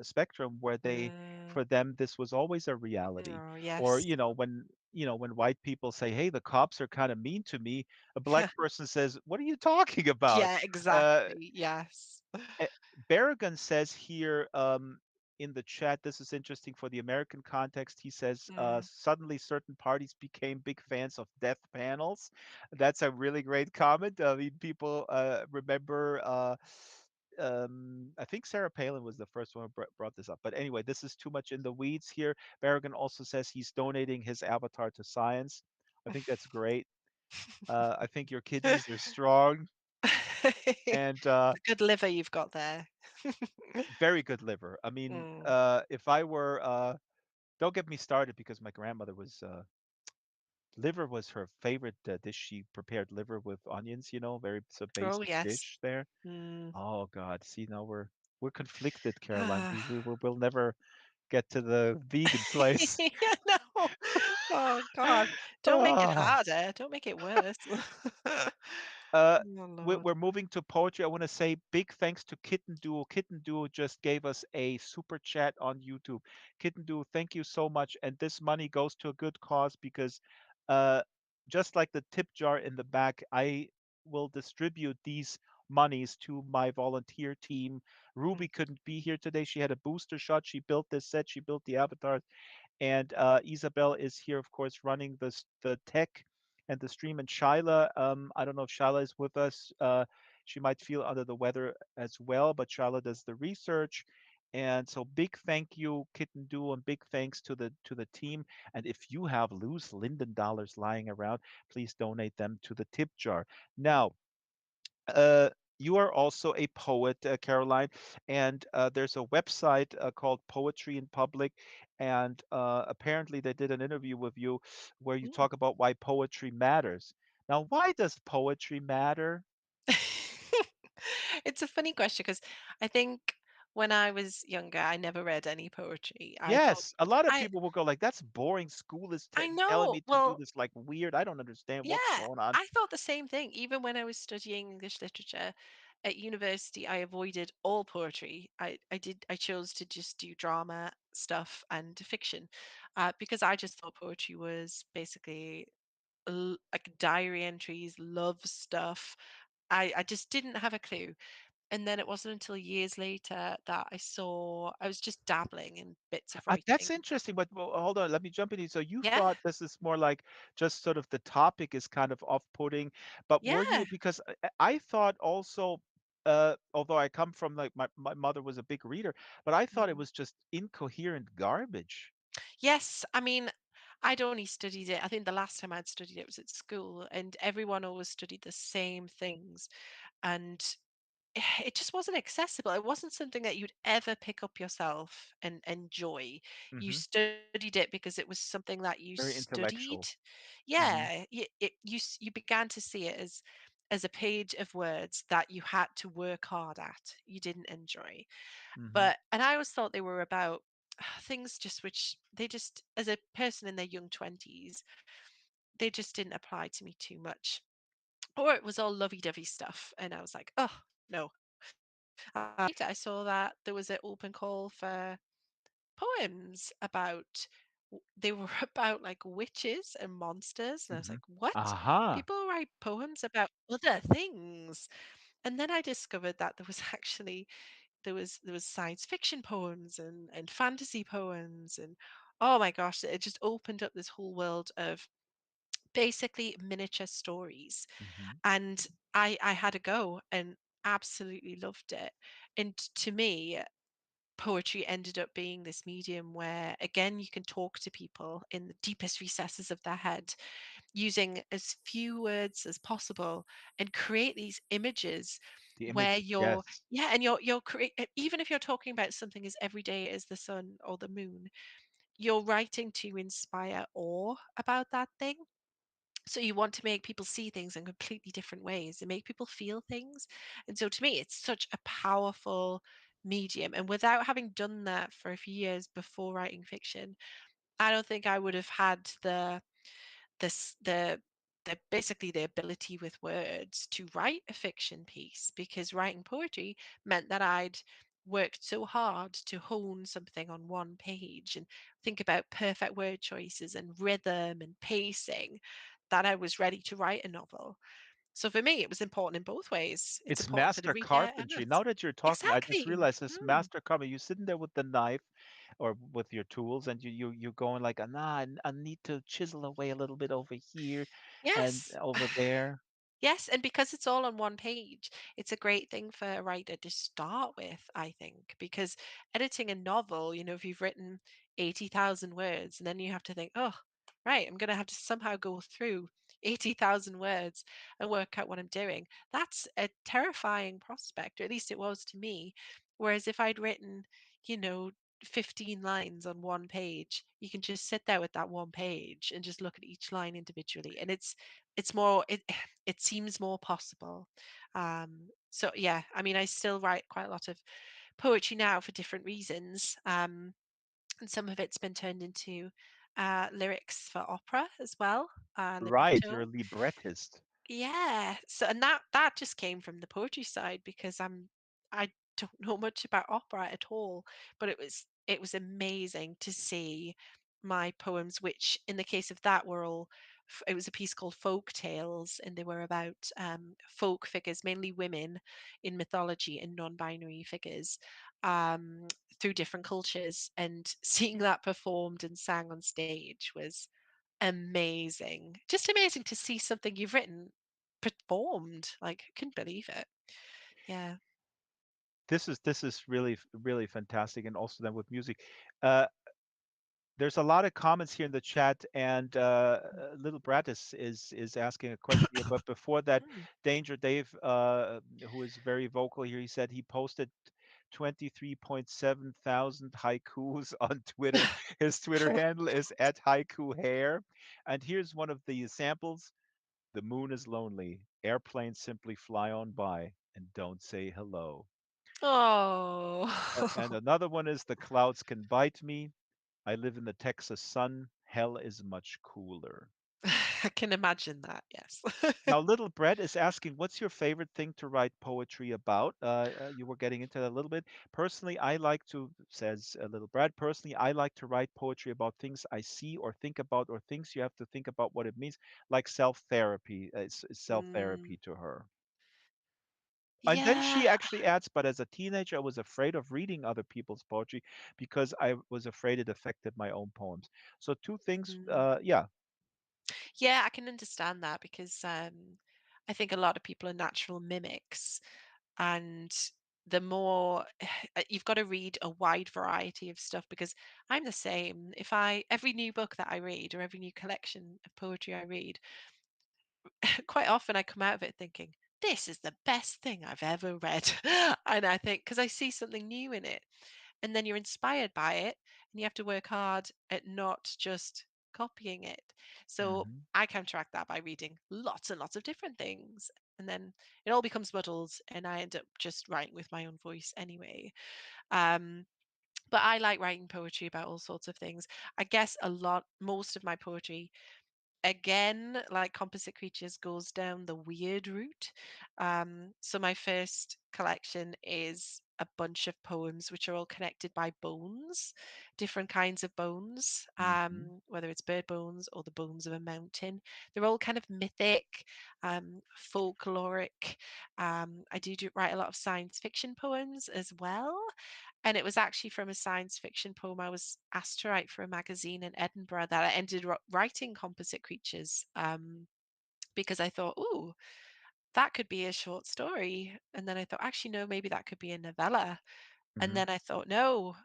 spectrum where mm, for them this was always a reality. oh Or yes. when white people say, hey, the cops are kind of mean to me, a black person says, what are you talking about? Yeah, uh, exactly, yes. Eh, Berrigan says here, in the chat, this is interesting for the American context. He says, Mm, suddenly certain parties became big fans of death panels. That's a really great comment. I mean, people remember, I think Sarah Palin was the first one who brought this up. But anyway, this is too much in the weeds here. Berrigan also says he's donating his avatar to science. I think that's great. I think your kidneys are strong. And it's a good liver you've got there. very good liver. I mean, Mm. if I were, don't get me started because my grandmother was, liver was her favorite dish. She prepared liver with onions, very so Oh basic yes. dish there. Mm. Oh God, see now we're conflicted, Caroline. We'll never get to the vegan place. Yeah, no. Oh God. Don't make it Ah. harder. Don't make it worse. Uh, Oh we're, Lord. we're moving to poetry. I want to say big thanks to Kitten Duo. Kitten Duo just gave us a super chat on YouTube. Kitten Duo, thank you so much. And this money goes to a good cause because, uh, just like the tip jar in the back, will distribute these monies to my volunteer team. Mm. Ruby couldn't be here today. She had a booster shot. She built this set. She built the avatars, and Isabel is here, of course, running the tech and the stream. And Shyla, I don't know if Shyla is with us. She might feel under the weather as well, but Shyla does the research. And so big thank you, Kitten Duo, and big thanks to the team. And if you have loose Linden dollars lying around, please donate them to the tip jar. Now, uh, you are also a poet, Caroline, and there's a website called Poetry in Public, and apparently they did an interview with you where you Mm. talk about why poetry matters. Now, why does poetry matter? It's a funny question because I think when I was younger, I never read any poetry. I thought Yes, a lot of I people will go like, "That's boring. School is I telling know. me to do Well, this like weird. I don't understand what's yeah, going on." I thought the same thing. Even when I was studying English literature at university, I avoided all poetry. I chose to just do drama stuff and fiction, because I just thought poetry was basically like diary entries, love stuff. I just didn't have a clue. And then it wasn't until years later that I was just dabbling in bits of That's writing. interesting, but well, hold on, let me jump in. So you Yeah, thought this is more like just sort of the topic is kind of off-putting, but were yeah. you because I thought also, although I come from like my mother was a big reader, but I thought it Mm. was just incoherent garbage. Yes, I mean, I'd only studied it. I think the last time I'd studied it was at school, and everyone always studied the same things. And it just wasn't accessible. It wasn't something that you'd ever pick up yourself and enjoy. You Hmm. studied it because it was something that you Very studied. intellectual. Hmm. Yeah, you began to see it as a page of words that you had to work hard at. You didn't enjoy. Hmm. But and I always thought they were about things just which they just as a person in their young 20s, they just didn't apply to me too much. Or it was all lovey-dovey stuff and I was like, "Oh, no." Later I saw that there was an open call for poems about they were about like witches and monsters and I was Hmm. like, "What? Aha. People write poems about other things?" And then I discovered that there was actually there was science fiction poems and fantasy poems and oh my gosh, it just opened up this whole world of basically miniature stories. Hmm. And I had a go and absolutely loved it. And to me, poetry ended up being this medium where again you can talk to people in the deepest recesses of their head using as few words as possible and create these images The where image, you're yes. yeah and you're even if you're talking about something as everyday as the sun or the moon, you're writing to inspire awe about that thing. So you want to make people see things in completely different ways and make people feel things. And so to me it's such a powerful medium, and without having done that for a few years before writing fiction, I don't think I would have had this the basically the ability with words to write a fiction piece, because writing poetry meant that I'd worked so hard to hone something on one page and think about perfect word choices and rhythm and pacing that I was ready to write a novel. So for me, it was important in both ways. It's It's important for the master reader and carpentry. us. Now that you're talking, I just Exactly. realized this Mm. master carpentry. You're sitting there with the knife or with your tools, and you're going like, nah, I need to chisel away a little bit over here and Yes. over there. Yes, and because it's all on one page, it's a great thing for a writer to start with, I think, because editing a novel, if you've written 80,000 words and then you have to think, oh, right, I'm going to have to somehow go through 80,000 words and work out what I'm doing. That's a terrifying prospect, or at least it was to me. Whereas if I'd written, you know, 15 lines on one page, you can just sit there with that one page and just look at each line individually. And it's more it seems more possible. So yeah, I mean, I still write quite a lot of poetry now for different reasons, and some of it's been turned into lyrics for opera as well, Right, you're libretto. a librettist. Yeah, so and that just came from the poetry side because I don't know much about opera at all, but it was amazing to see my poems, which in the case of that were all it was a piece called Folk Tales, and they were about folk figures, mainly women in mythology and non-binary figures um, through different cultures. And seeing that performed and sang on stage was amazing. Just amazing to see something you've written performed. Like, couldn't believe it. Yeah. This is really fantastic, and also then with music. Uh, there's a lot of comments here in the chat, and Little Brat is asking a question here. But before that, Mm. Danger Dave, who is very vocal here, he said he posted 23.7 thousand haikus on Twitter. His Twitter handle is at haiku hair. And here's one of the samples. The moon is lonely. Airplanes simply fly on by and don't say hello. And Oh, another one is the clouds can bite me. I live in the Texas sun. Hell is much cooler. I can imagine that. Yes. Now, Little Brett is asking, what's your favorite thing to write poetry about? You were getting into that a little bit. Personally, I like to, says Little Brett, personally, I like to write poetry about things I see or think about, or things you have to think about what it means, like self therapy. It's self Mm, therapy to her. And then yeah. she actually adds, but as a teenager, I was afraid of reading other people's poetry because I was afraid it affected my own poems. So, two things, Mm. yeah. Yeah, I can understand that because I think a lot of people are natural mimics, and the more you've got to read a wide variety of stuff because I'm the same. If I every new book that I read or every new collection of poetry I read, quite often I come out of it thinking, this is the best thing I've ever read. And I think because I see something new in it, and then you're inspired by it, and you have to work hard at not just copying it. So Hmm. I counteract that by reading lots and lots of different things. And then it all becomes muddled, and I end up just writing with my own voice anyway. Um, but I like writing poetry about all sorts of things. I guess most of my poetry again, like Composite Creatures, goes down the weird route. So my first collection is a bunch of poems which are all connected by bones, different kinds of bones, Hmm. whether it's bird bones or the bones of a mountain. They're all kind of mythic, folkloric. I do write a lot of science fiction poems as well. And it was actually from a science fiction poem I was asked to write for a magazine in Edinburgh that I ended up writing Composite Creatures because I thought, ooh, that could be a short story. And then I thought, actually, no, maybe that could be a novella. And Hmm. then I thought, no,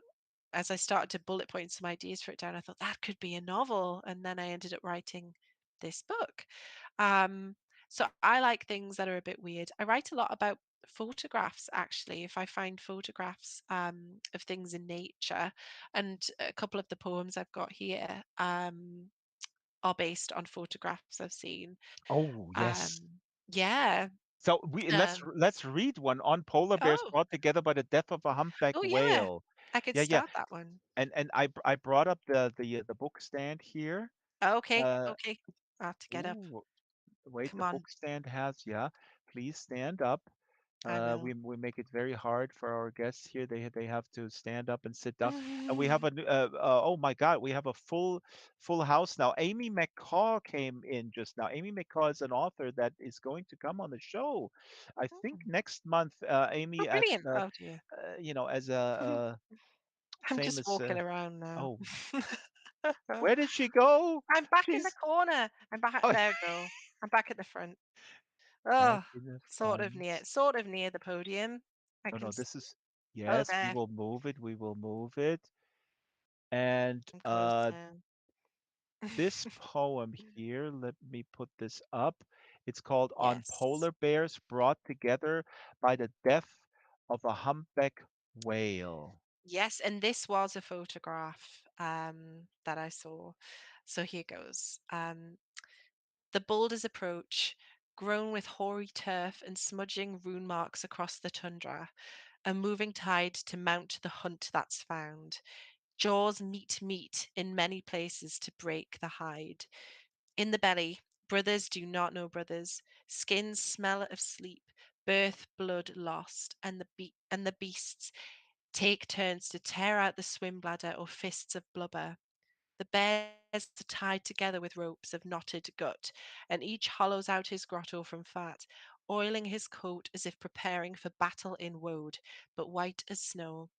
as I started to bullet point some ideas for it down, I thought that could be a novel. And then I ended up writing this book. Um, so I like things that are a bit weird. I write a lot about photographs, actually, if I find photographs of things in nature. And a couple of the poems I've got here are based on photographs I've seen. Oh, yes. Yeah. So we Um, let's read one on polar bears oh, brought together by the death of a humpback oh, yeah. whale. I could Yeah, yeah. start that one. And I brought up the book stand here. Okay. Uh, Okay. I have to get up. ooh, wait, Come the on. book stand has, yeah. Please stand up. I will. We make it very hard for our guests here. They have to stand up and sit down. And we have oh my God, we have a full house now. Amy McCaw came in just now. Amy McCaw is an author that is going to come on the show. I think Mm. next month. Oh, Amy at brilliant. Oh, dear. as a I'm just famous. walking around now. Oh, where did she go? I'm back in the She's corner. I'm back. oh, There we go. I'm back at the front. back Oh, in the near, front. sort of near the podium. I Oh can. no, this is Oh, yes. We there. will move it. We will move it. And I'm close now. this poem here, let me put this up. It's called On Yes. Polar Bears Brought Together by the Death of a Humpback Whale. Yes, and this was a photograph that I saw. So here goes. The boulders approach, grown with hoary turf and smudging rune marks across the tundra, a moving tide to mount the hunt that's found. Jaws meet in many places to break the hide. In the belly, brothers do not know brothers. Skins smell of sleep, birth blood lost, and the beasts take turns to tear out the swim bladder or fists of blubber. The bears are tied together with ropes of knotted gut, and each hollows out his grotto from fat, oiling his coat as if preparing for battle in woad, but white as snow.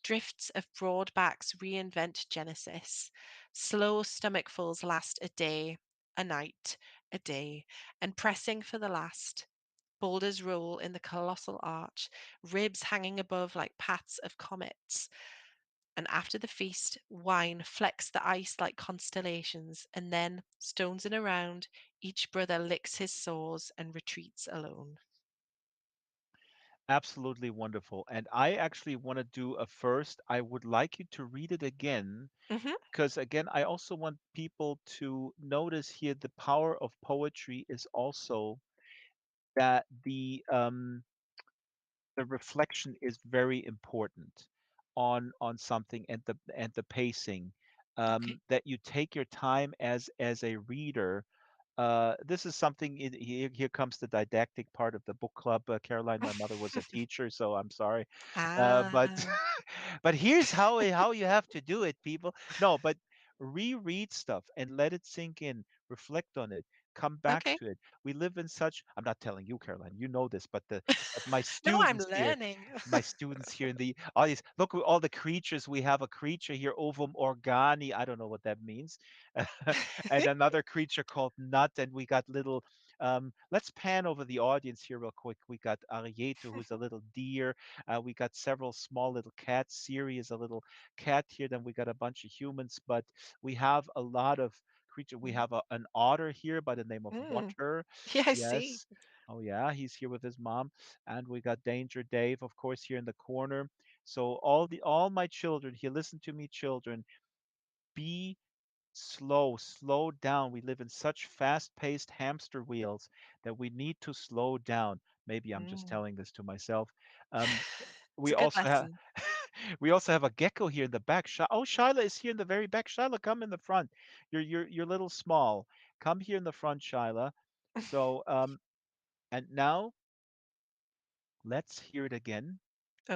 Drifts of broad backs reinvent Genesis. Slow stomachfuls last a day, a night, a day, and pressing for the last. Boulders roll in the colossal arch, ribs hanging above like paths of comets. And after the feast, wine flecks the ice like constellations, and then, stones in a round, each brother licks his sores and retreats alone. Absolutely wonderful. And I actually want to do a first. I would like you to read it again Hmm. because, again, I also want people to notice here the power of poetry is also that the reflection is very important on something, and the pacing, Okay. that you take your time as a reader. This is something here comes the didactic part of the book club. Caroline, my mother was a teacher, so I'm sorry, but Ah, but here's how you have to do it, people. No, but reread stuff and let it sink in, reflect on it, come back okay. to it. We live in such, I'm not telling you, Caroline, you know this, but No, I'm learning. my students here in the audience, look at all the creatures. We have a creature here, ovum organi, I don't know what that means. And another creature called nut, and we got little, let's pan over the audience here real quick. We got Ariete, who's a little deer. We got several small little cats. Siri is a little cat here. Then we got a bunch of humans, but we have a lot of creature. We have an otter here by the name of Mm. Water. Yeah, I see. Yes. Oh yeah, he's here with his mom. And we got Danger Dave, of course, here in the corner. So all my children here, listen to me, children. Be slow down. We live in such fast-paced hamster wheels that we need to slow down. Maybe I'm just Mm. telling this to myself. Um, It's we a good also have lesson. we also have a gecko here in the back. Oh, Shyla is here in the very back. Shyla, come in the front. You're little small. Come here in the front, Shyla. So and now let's hear it again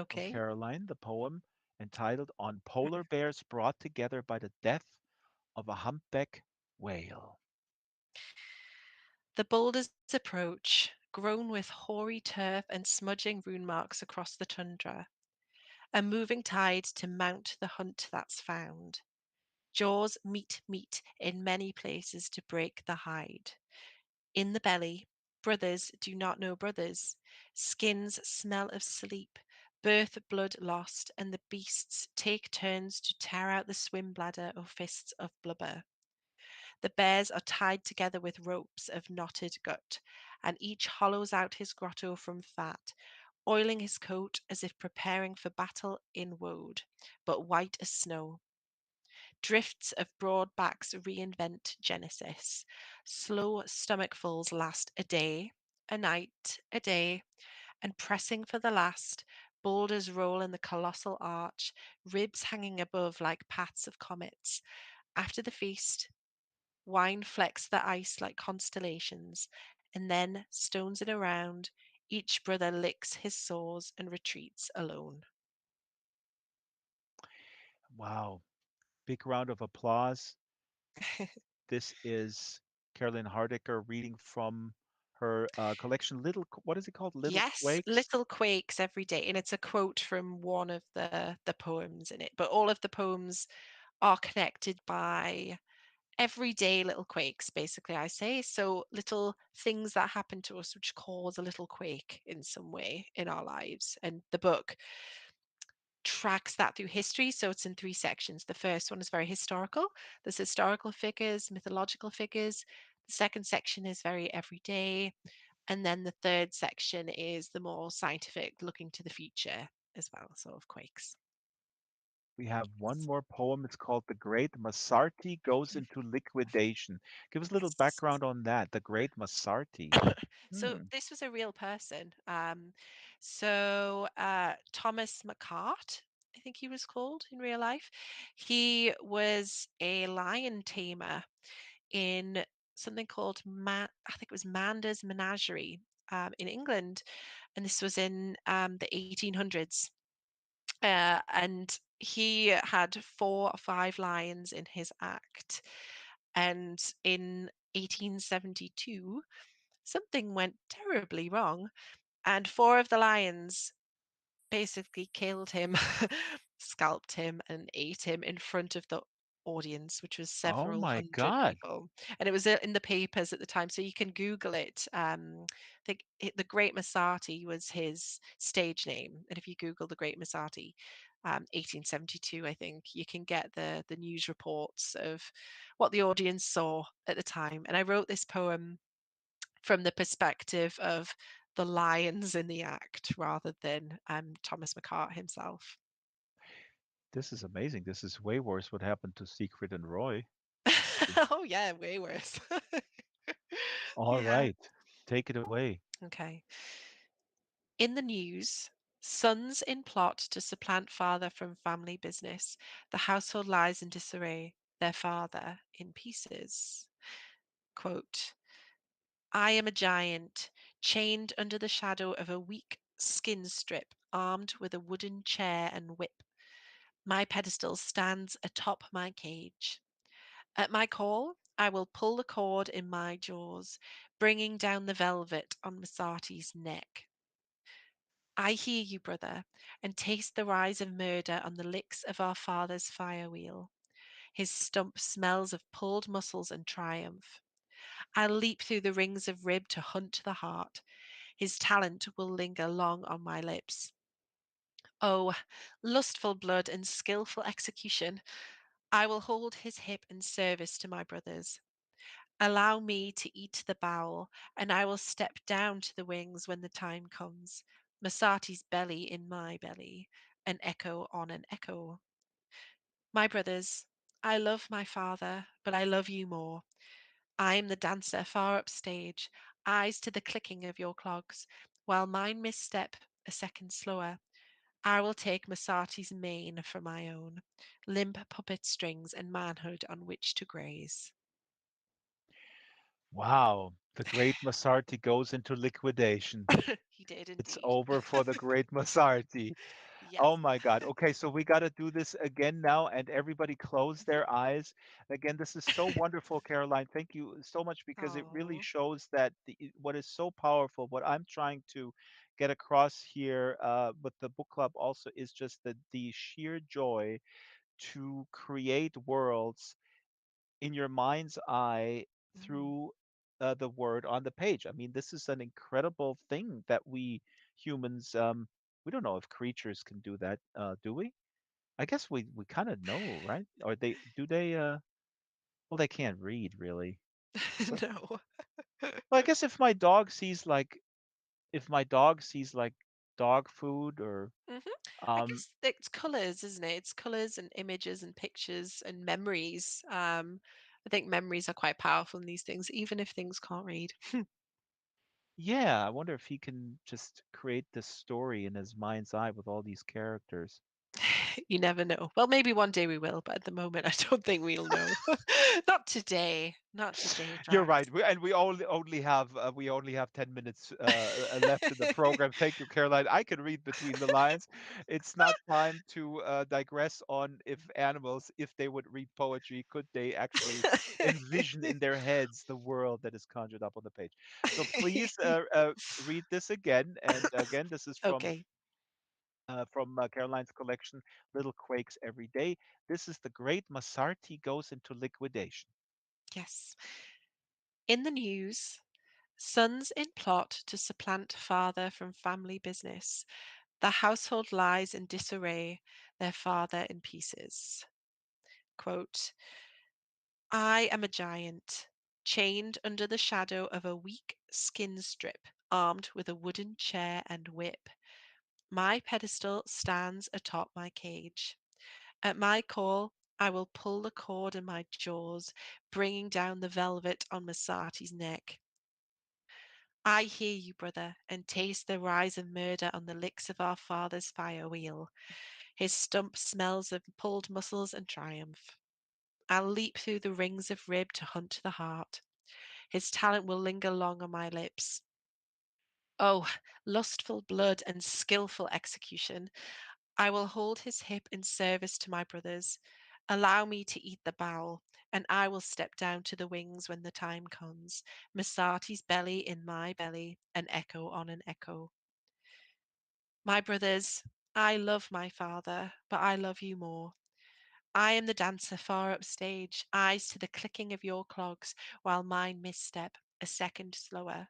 from Okay. Caroline, the poem entitled "On Polar Bears Brought Together by the Death of a Humpback Whale." The boulders approach, grown with hoary turf and smudging rune marks across the tundra, a moving tide to mount the hunt that's found. Jaws meet meet in many places to break the hide. In the belly, brothers do not know brothers. Skins smell of sleep, birth blood lost, and the beasts take turns to tear out the swim bladder or fists of blubber. The bears are tied together with ropes of knotted gut, and each hollows out his grotto from fat, oiling his coat as if preparing for battle in woad, but white as snow. Drifts of broad backs reinvent Genesis. Slow stomachfuls last a day, a night, a day, and pressing for the last, boulders roll in the colossal arch, ribs hanging above like paths of comets. After the feast, wine flecks the ice like constellations, and then, stones in a round, each brother licks his sores and retreats alone. Wow. Big round of applause. This is Caroline Hardaker reading from her collection, what is it called? Little Yes, Quakes? little quakes every day, and it's a quote from one of the poems in it. But all of the poems are connected by everyday little quakes, basically, I say. So little things that happen to us which cause a little quake in some way in our lives. And the book tracks that through history. So it's in three sections. The first one is very historical. There's historical figures, mythological figures. The second section is very everyday. And then the third section is the more scientific, looking to the future as well, sort of quakes. We have one more poem. It's called The Great Masarti Goes into Liquidation. Give us a little Yes. background on that. The Great Masarti. So Hmm. this was a real person. So Thomas McCart, I think he was called in real life. He was a lion tamer in something called I think it was Manda's Menagerie in England, and this was in the 1800s. And he had 4 or 5 lines in his act. And in 1872, something went terribly wrong, and 4 of the lions basically killed him, scalped him, and ate him in front of the audience, which was Oh several my hundred God. people. And it was in the papers at the time, so you can Google it. The Great Masati was his stage name, and if you Google the Great Masati, 1872, I think you can get the news reports of what the audience saw at the time. And I wrote this poem from the perspective of the lions in the act rather than Thomas McCart himself. This is amazing. This is way worse what happened to Siegfried and Roy. Oh, yeah, way worse. All Yeah. right. Take it away. Okay. In the news, sons in plot to supplant father from family business. The household lies in disarray, their father in pieces. Quote, I am a giant, chained under the shadow of a weak skin strip, armed with a wooden chair and whip. My pedestal stands atop my cage. At my call, I will pull the cord in my jaws, bringing down the velvet on Masati's neck. I hear you, brother, and taste the rise of murder on the licks of our father's fire wheel. His stump smells of pulled muscles and triumph. I'll leap through the rings of rib to hunt the heart. His talent will linger long on my lips. Oh, lustful blood and skilful execution, I will hold his hip in service to my brothers. Allow me to eat the bowel, and I will step down to the wings when the time comes. Masati's belly in my belly, an echo on an echo. My brothers, I love my father, but I love you more. I am the dancer far up stage, eyes to the clicking of your clogs, while mine misstep a second slower. I will take Masati's mane for my own, limp puppet strings and manhood on which to graze. Wow. The great Masarti goes into liquidation. He did It's indeed. over for the great Masarti. Yes. Oh my God. Okay, so we got to do this again now, and everybody close their eyes. Again, this is so wonderful, Caroline. Thank you so much because it really Oh. shows that what is so powerful, what I'm trying to get across here with the book club also is just the sheer joy to create worlds in your mind's eye Mm. through the word on the page. I mean, this is an incredible thing that we humans, we don't know if creatures can do that, do we? I guess we kind of know, right? Or they do they? Well, they can't read really. So, No. well, I guess if my dog sees like dog food or hmm I um, guess it's colors, isn't it? It's colors and images and pictures and memories. I think memories are quite powerful in these things, even if things can't read. yeah, I wonder if he can just create this story in his mind's eye with all these characters. You never know. Well, maybe one day we will, but at the moment, I don't think we'll know. Not today. Not today, You're Drax. right. And we only have 10 minutes left in the program. Thank you, Caroline. I can read between the lines. It's not time to digress on if animals, if they would read poetry, could they actually envision in their heads the world that is conjured up on the page. So please read this again. And again, this is Okay. from Caroline's collection, Little Quakes Every Day. This is The Great Masarti Goes into Liquidation. Yes. In the news, sons in plot to supplant father from family business. The household lies in disarray, their father in pieces. Quote, I am a giant, chained under the shadow of a weak skin strip, armed with a wooden chair and whip. My pedestal stands atop my cage. At my call, I will pull the cord in my jaws, bringing down the velvet on Masati's neck. I hear you, brother, and taste the rise of murder on the licks of our father's fire wheel. His stump smells of pulled muscles and triumph. I'll leap through the rings of rib to hunt the heart. His talent will linger long on my lips. Oh, lustful blood and skilful execution. I will hold his hip in service to my brothers. Allow me to eat the bowel, and I will step down to the wings when the time comes. Masati's belly in my belly, an echo on an echo. My brothers, I love my father, but I love you more. I am the dancer far upstage, eyes to the clicking of your clogs, while mine misstep a second slower.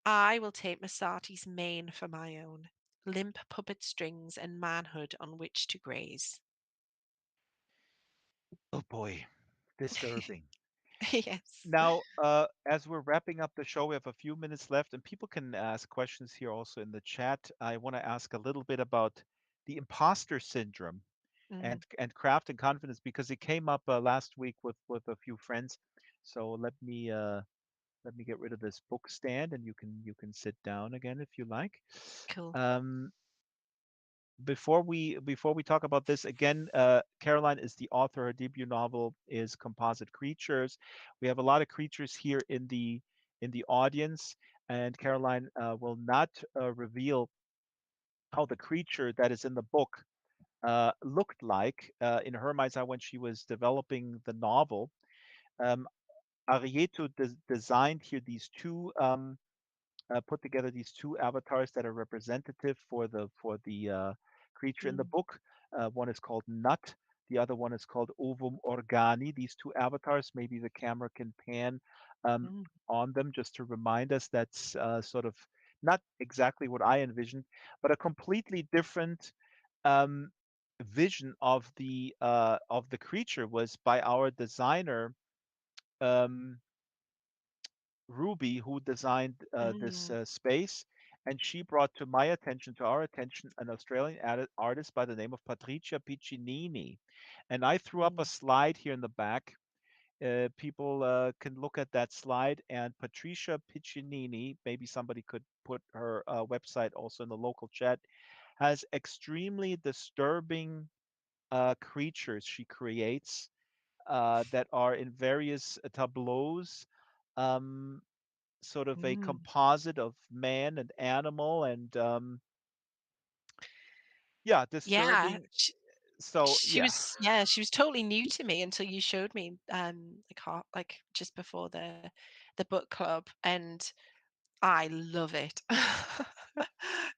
I will take Masati's mane for my own, limp puppet strings and manhood on which to graze. Oh boy, disturbing. Yes. Now, as we're wrapping up the show, we have a few minutes left, and people can ask questions here also in the chat. I want to ask a little bit about the imposter syndrome Mm, and craft and confidence because it came up last week with a few friends. So let me get rid of this book stand, and you can sit down again if you like. cool. Um, before we talk about this again, Caroline is the author. Her debut novel is Composite Creatures. We have a lot of creatures here in the audience, and Caroline will not reveal how the creature that is in the book looked like in her mind's eye when she was developing the novel. Um, Arieto designed here these two put together these two avatars that are representative for the creature in the Mm, book. One is called Nut. The other one is called Ovum Organi. These two avatars, maybe the camera can pan um, mm, on them just to remind us that's sort of not exactly what I envisioned, but a completely different um, vision of the creature was by our designer um, Ruby, who designed this mm, space, and she brought to my attention, to our attention, an Australian artist by the name of Patricia Piccinini. And I threw up a mm, slide here in the back. People can look at that slide, and Patricia Piccinini, maybe somebody could put her website also in the local chat, has extremely disturbing creatures she creates that are in various tableaus. Um, Sort of a mm. composite of man and animal and yeah, Yeah, disturbing. So yeah, she was totally new to me until you showed me like just before the book club, and I love it.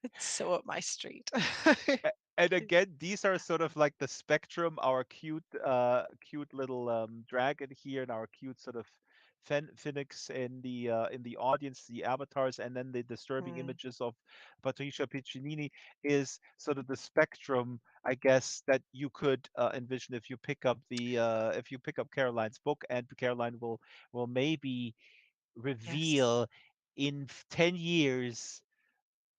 It's so up my street. and again, these are sort of like the spectrum, our cute little dragon here and our cute sort of phoenix in the audience, the avatars, and then the disturbing Mm, images of Patricia Piccinini is sort of the spectrum, I guess, that you could envision if you pick up the if you pick up Caroline's book, and Caroline will maybe yes. reveal in 10 years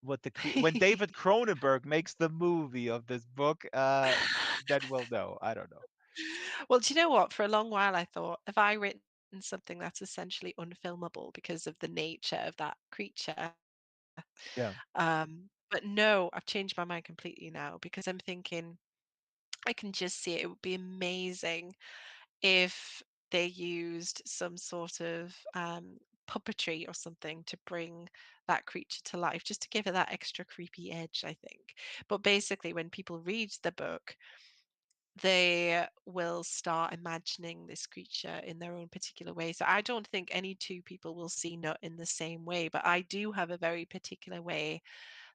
what when David Cronenberg makes the movie of this book, then we'll know. I don't know. Well, do you know what? For a long while, I thought, have I written something that's essentially unfilmable because of the nature of that creature? Yeah, But no, I've changed my mind completely now because I'm thinking I can just see it. It would be amazing if they used some sort of puppetry or something to bring that creature to life, just to give it that extra creepy edge, I think. But basically, when people read the book, they will start imagining this creature in their own particular way. So I don't think any two people will see Nut in the same way, but I do have a very particular way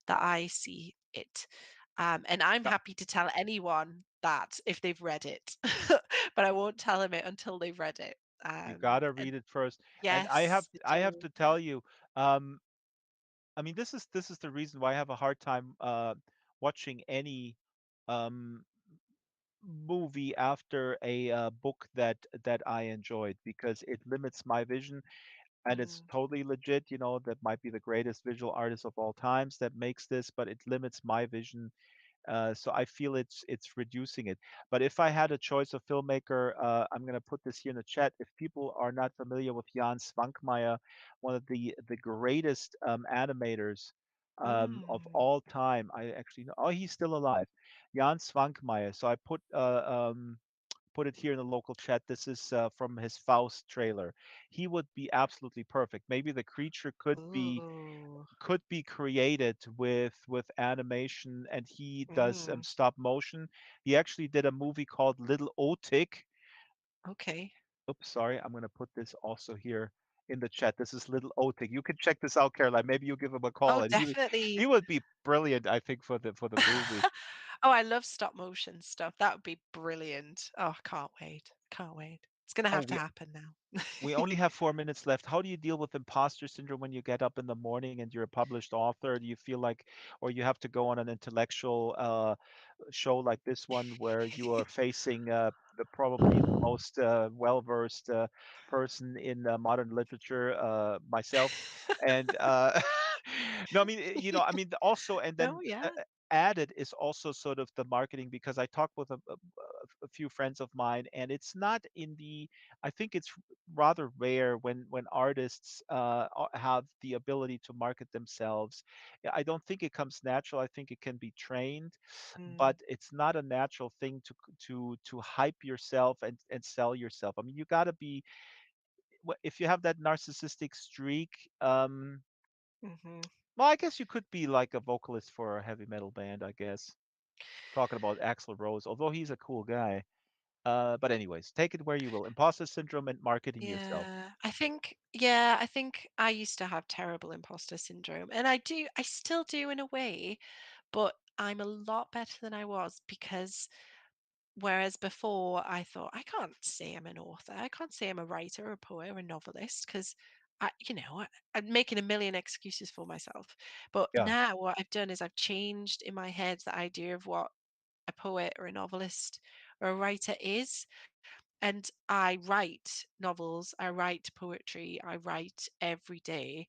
that I see it. And I'm yeah, happy to tell anyone that if they've read it, but I won't tell them it until they've read it. you gotta And read it first. And yes, I I have do. to tell you, um, I mean, this is the reason why I have a hard time watching any um, movie after a book that I enjoyed because it limits my vision and it's Mm, totally legit. You know, that might be the greatest visual artist of all times that makes this, but it limits my vision. So I feel it's reducing it. But if I had a choice of filmmaker, I'm going to put this here in the chat. If people are not familiar with Jan Svankmajer, one of the greatest animators of mm, all time, I actually know. Oh, he's still alive, Jan Svankmajer. So I put put it here in the local chat. This is from his Faust trailer. He would be absolutely perfect. Maybe the creature Ooh. could be created with animation, and he does Mm. stop motion. He actually did a movie called Little Otik. Okay. Oops, sorry. I'm going to put this also here in the chat. This is Little Otik. You can check this out, Caroline. Maybe you give him a call, Oh, and he definitely. would be brilliant, I think, for the movie. Oh, I love stop motion stuff. That would be brilliant. Oh, can't wait. Can't wait. It's gonna Oh, have to happen now. we only have 4 minutes left. How do you deal with imposter syndrome when you get up in the morning and you're a published author? Do you feel like, or you have to go on an intellectual show like this one where you are facing probably the most well-versed person in modern literature, myself, and no, I mean, I mean, also, and Oh, then yeah. added is also sort of the marketing, because I talked with a few friends of mine, and it's not in the. I think it's rather rare when artists have the ability to market themselves. I don't think it comes natural. I think it can be trained, Mm, but it's not a natural thing to hype yourself and sell yourself. I mean, you got to be, if you have that narcissistic streak. mhm. Well, I guess you could be like a vocalist for a heavy metal band, I guess. Talking about Axl Rose, although he's a cool guy. But anyways, take it where you will. Imposter syndrome and marketing yourself. I think I used to have terrible imposter syndrome, and I still do in a way, but I'm a lot better than I was because whereas before I thought, I can't say I'm an author, I can't say I'm a writer, a poet, or a novelist because I'm making a million excuses for myself. But Yeah. now what I've done is I've changed in my head the idea of what a poet or a novelist or a writer is. And I write novels, I write poetry, I write every day.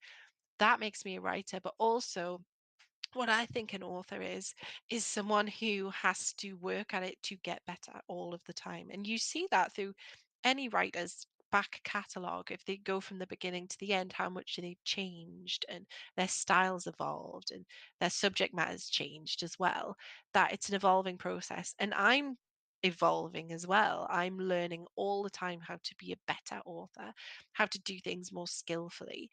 That makes me a writer, but also what I think an author is someone who has to work at it to get better all of the time. And you see that through any writer's back catalogue. If they go from the beginning to the end, how much they've changed and their styles evolved and their subject matter's changed as well. That it's an evolving process. And I'm evolving as well. I'm learning all the time how to be a better author, how to do things more skillfully.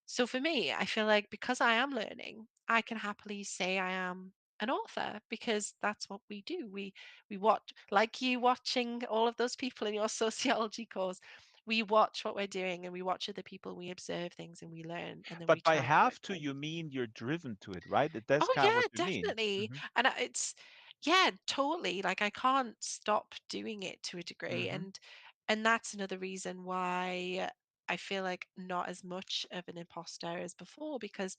So for me, I feel like because I am learning, I can happily say I am an author because that's what we do. We watch like you watching all of those people in your sociology course. We watch what we're doing and we watch other people, we observe things and we learn and then we But by try and work have to, things. you mean you're driven to it, right? That's Oh kind of what yeah, you mean. definitely. Hmm. And it's yeah, totally. Like I can't stop doing it to a degree Hmm. and that's another reason why I feel like not as much of an imposter as before because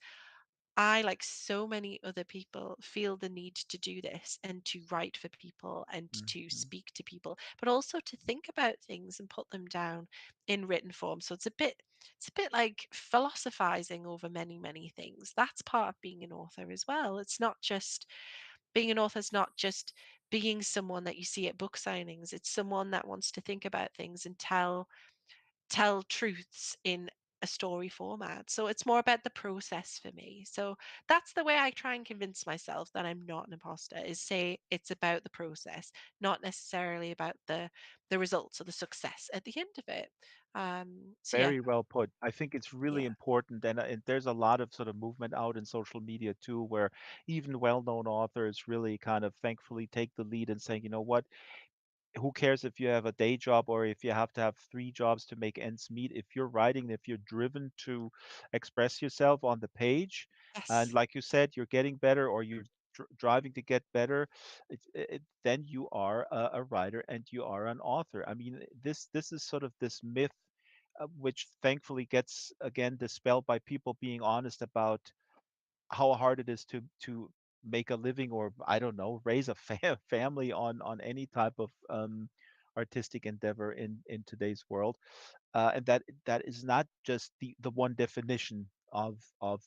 I, like so many other people, feel the need to do this and to write for people and to Hmm. speak to people, but also to think about things and put them down in written form. So it's a bit like philosophizing over many, many things. That's part of being an author as well. It's not just being an author is not just being someone that you see at book signings. It's someone that wants to think about things and tell truths in a story format. So it's more about the process for me. So that's the way I try and convince myself that I'm not an imposter is say it's about the process, not necessarily about the results or the success at the end of it. So yeah, Very well put. I think it's really yeah. important, and there's a lot of sort of movement out in social media too, where even well-known authors really kind of thankfully take the lead and saying, you know what, who cares if you have a day job or if you have to have three jobs to make ends meet? If you're writing, if you're driven to express yourself on the page, and Yes. like you said, you're getting better or you're driving to get better, then you are a writer and you are an author. I mean, this is sort of this myth, which thankfully gets again dispelled by people being honest about how hard it is to make a living, or I don't know, raise a family on any type of artistic endeavor in today's world, and that is not just the one definition of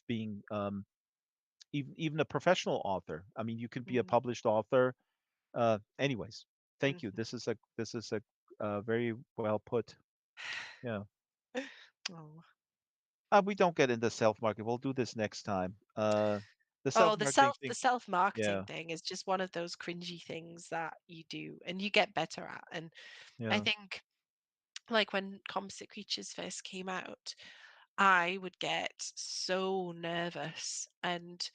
being even a professional author. I mean, you can be a Mm, published author. Anyways, thank you. mhm. This is a very well put. Yeah. Oh, We don't get into self market. We'll do this next time. The Oh, self-marketing the thing. self-marketing Yeah, thing is just one of those cringy things that you do and you get better at. And I yeah. think like when Composite Creatures first came out, I would get so nervous. And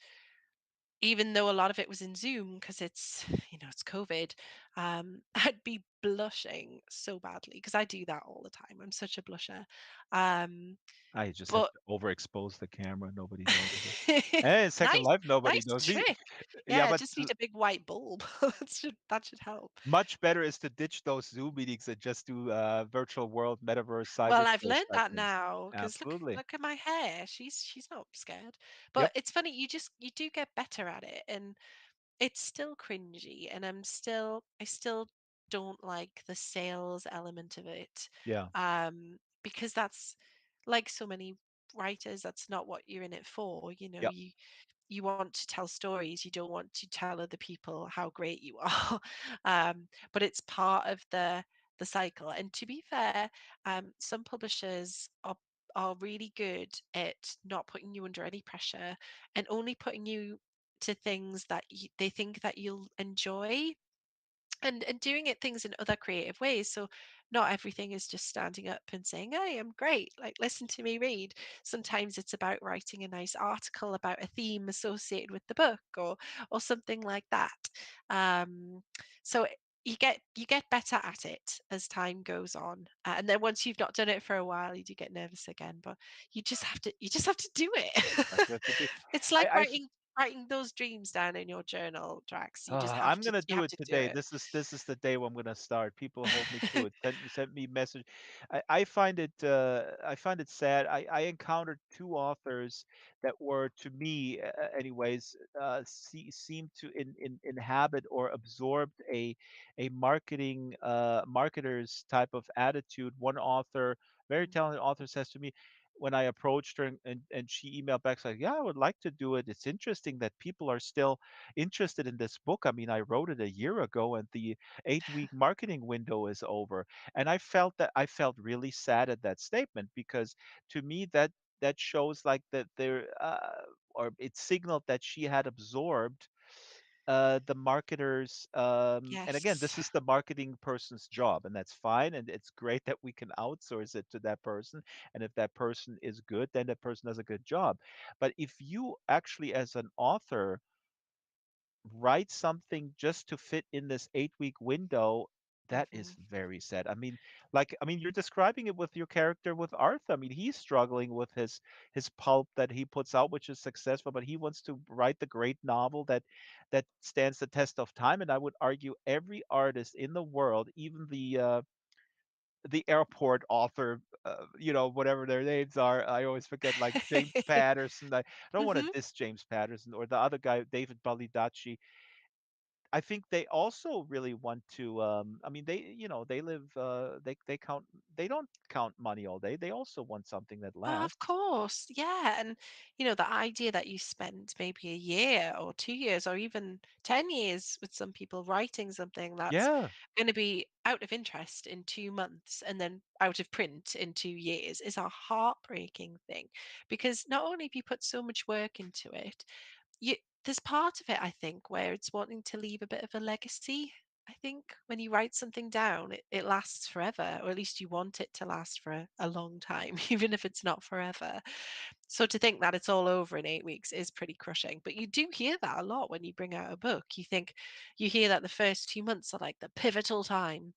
even though a lot of it was in Zoom because it's, it's COVID, I'd be blushing so badly because I do that all the time. I'm such a blusher. Um, I just have but to overexpose the camera. Nobody notices. And in Second nice, Life, nobody nice knows. See, trick. yeah, Yeah, but just need a big white bulb. That should help. much better is to ditch those Zoom meetings and just do virtual world, metaverse, Well, I've cyberspace learned type that things. now because look Absolutely. look at my hair. She's not scared. Yep. But it's funny, you do get better at it, and it's still cringy, and I still don't like the sales element of it. Yeah. Because that's like so many writers, that's not what you're in it for. Yep. You want to tell stories, you don't want to tell other people how great you are. But it's part of the cycle. And to be fair, some publishers are really good at not putting you under any pressure and only putting you to things that they think that you'll enjoy, and doing it things in other creative ways. So not everything is just standing up and saying, "Hey, I'm great, like listen to me read." Sometimes it's about writing a nice article about a theme associated with the book, or something like that. um so you get better at it as time goes on, and then once you've not done it for a while, you do get nervous again, but you just have to do That's it. what I have to do. It's I, like I writing those dreams down in your journal, Drax. I'm gonna You do have it to do today. it. This is the day when I'm gonna start. People hold me to it. Send me message. I find it sad. I encountered two authors that were, to me, anyways, seem to inhabit or absorbed a marketer's type of attitude. One author, very Mhm. talented author, says to me, when I approached her, and she emailed back, like, yeah, I would like to do it. It's interesting that people are still interested in this book. I mean, I wrote it a year ago and the 8-week marketing window is over. And I felt really sad at that statement, because to me that shows like that there or it signaled that she had absorbed the marketers, and again, Yes. this is the marketing person's job, and that's fine, and it's great that we can outsource it to that person, and if that person is good, then that person does a good job. But if you actually, as an author, write something just to fit in this 8-week window, that is Mhm. very sad. I mean, you're describing it with your character with Arthur. I mean, he's struggling with his pulp that he puts out, which is successful, but he wants to write the great novel that stands the test of time. And I would argue every artist in the world, even the airport author, whatever their names are. I always forget, like James Patterson. I don't want to Mhm. diss James Patterson, or the other guy, David Baldacci. I think they also really want to. I mean, they live. They don't count money all day. They also want something that Oh, of lasts. course. Yeah. And, the idea that you spend maybe a year or 2 years or even 10 years with some people writing something that's Yeah, going to be out of interest in 2 months and then out of print in 2 years is a heartbreaking thing, because not only have you put so much work into it, you there's part of it, I think, where it's wanting to leave a bit of a legacy. I think when you write something down, it lasts forever, or at least you want it to last for a long time, even if it's not forever. So to think that it's all over in 8 weeks is pretty crushing. But you do hear that a lot when you bring out a book. You hear that the first 2 months are like the pivotal time.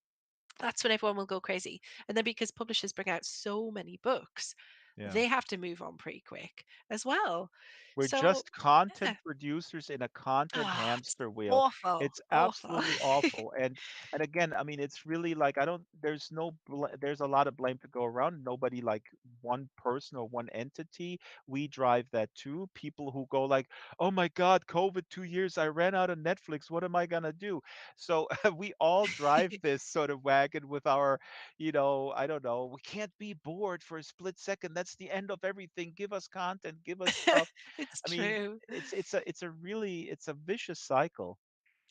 That's when everyone will go crazy. And then because publishers bring out so many books, yeah. they have to move on pretty quick as well. We're So just content yeah. producers in a content Ah, it's hamster wheel. awful, It's awful. absolutely awful. And again, I mean, it's really like, I don't. There's a lot of blame to go around. Nobody, like one person or one entity. We drive that too. People who go like, "Oh my God, COVID 2 years. I ran out of Netflix. What am I gonna do?" So we all drive this sort of wagon with our, I don't know. We can't be bored for a split second. That's the end of everything. Give us content. Give us stuff. It's I mean, true. it's a vicious cycle.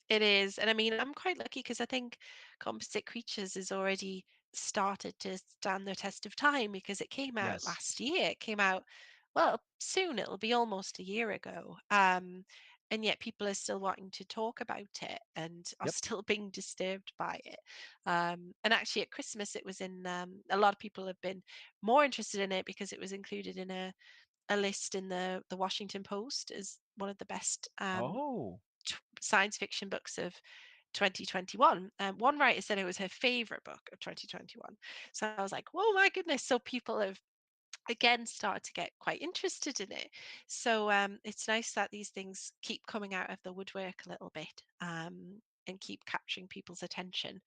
It is. And I mean, I'm quite lucky because I think Composite Creatures has already started to stand the test of time because it came out Yes. last year. It came out well, soon it'll be almost a year ago. And yet people are still wanting to talk about it and are Yep. still being disturbed by it. And actually, at Christmas, it was in a lot of people have been more interested in it because it was included in a list in the Washington Post as one of the best Oh, science fiction books of 2021. One writer said it was her favorite book of 2021. So I was like, "Oh my goodness!" So people have again started to get quite interested in it. So it's nice that these things keep coming out of the woodwork a little bit and keep capturing people's attention.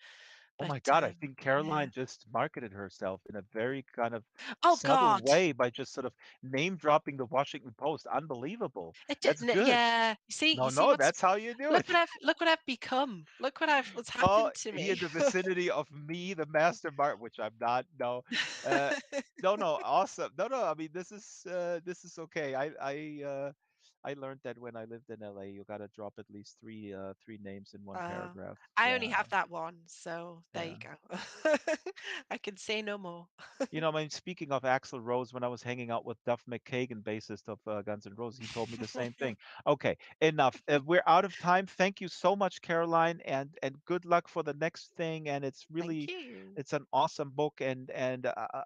oh But my God, I think yeah. Caroline just marketed herself in a very kind of Oh subtle God. way by just sort of name dropping the Washington Post. Unbelievable. It That's didn't. good. Yeah. No, You see no, what's that's how you do it. look what I've become. Look what's Oh, happened to he in me. the vicinity of me, the master mark, which I'm not. No, uh, no, no, awesome. No, no. I mean, this is okay. I learned that when I lived in LA, you got to drop at least three names in one uh, paragraph. I only Yeah, have that one, so there you yeah. go. I can say no more. You know, I mean, speaking of Axl Rose, when I was hanging out with Duff McKagan, bassist of Guns N' Roses, he told me the same thing. Okay, enough. We're out of time. Thank you so much, Caroline, and good luck for the next thing. And it's Thank really, you. it's an awesome book, and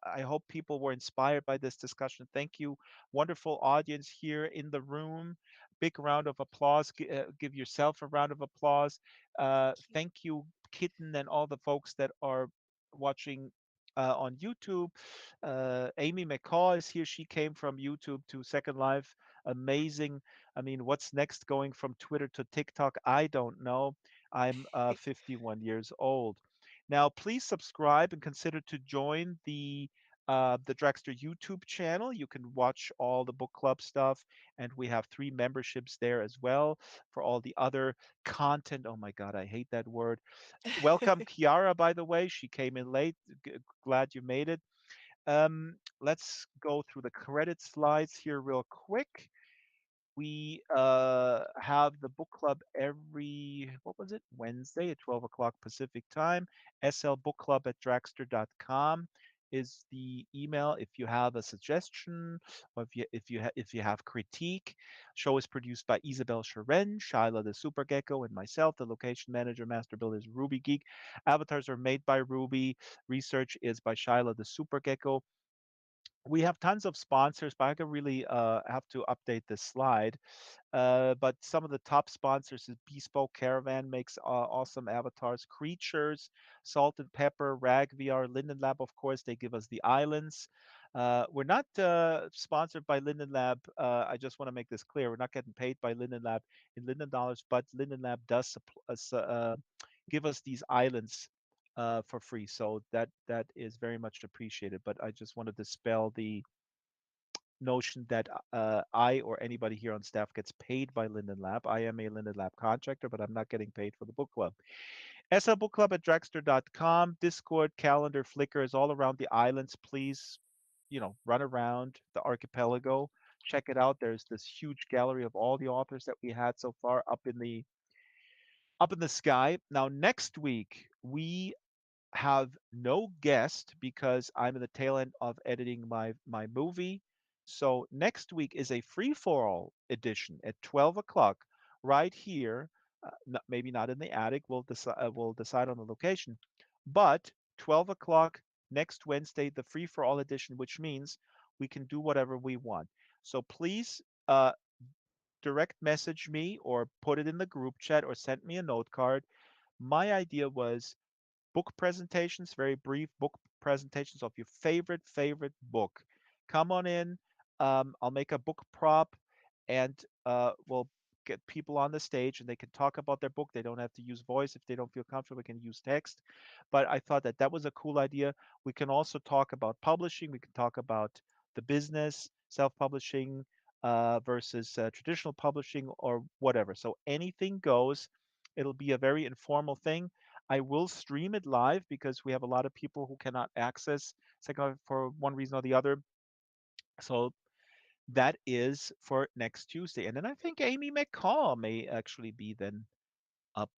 I hope people were inspired by this discussion. Thank you, wonderful audience here in the room. Big round of applause. Give yourself a round of applause. Thank you. Thank you, Kitten, and all the folks that are watching on YouTube. Amy McCaw is here. She came from YouTube to Second Life. Amazing. I mean, what's next going from Twitter to TikTok? I don't know. I'm 51 years old. Now, please subscribe and consider to join the Draxter YouTube channel. You can watch all the book club stuff, and we have 3 memberships there as well for all the other content. Oh my God, I hate that word. Welcome, Kiara, by the way. She came in late. Glad you made it. Let's go through the credit slides here real quick. We have the book club every, what was it, Wednesday at 12 o'clock Pacific time. slbookclub at dragster.com is the email if you have a suggestion or if you have critique. Show is produced by Isabel Sharon, Shyla the Super Gecko, and myself. The location manager, master builder is Ruby Geek. Avatars are made by Ruby. Research is by Shyla the Super Gecko. We have tons of sponsors, but I could really have to update this slide. But some of the top sponsors is Bespoke Caravan makes awesome avatars. Creatures, Salt and Pepper, Rag VR, Linden Lab, of course, they give us the islands. We're not sponsored by Linden Lab. I just want to make this clear. We're not getting paid by Linden Lab in Linden dollars, but Linden Lab does give us these islands for free. So that is very much appreciated. But I just want to dispel the notion that I or anybody here on staff gets paid by Linden Lab. I am a Linden Lab contractor, but I'm not getting paid for the book club. Book Club at dragster.com, Discord, calendar, Flickr is all around the islands. Please, run around the archipelago. Check it out. There's this huge gallery of all the authors that we had so far up in the sky. Now next week we have no guest because I'm in the tail end of editing my movie. So next week is a free for all edition at 12 o'clock right here. Maybe not in the attic. We'll decide on the location, but 12 o'clock next Wednesday, the free for all edition, which means we can do whatever we want. So please direct message me or put it in the group chat or send me a note card. My idea was book presentations, very brief book presentations of your favorite book. Come on in. I'll make a book prop, and we'll get people on the stage, and they can talk about their book. They don't have to use voice if they don't feel comfortable. They can use text. But I thought that was a cool idea. We can also talk about publishing. We can talk about the business, self-publishing versus traditional publishing, or whatever. So anything goes. It'll be a very informal thing. I will stream it live because we have a lot of people who cannot access Second Life for one reason or the other. So that is for next Tuesday. And then I think Amy McCall may actually be then up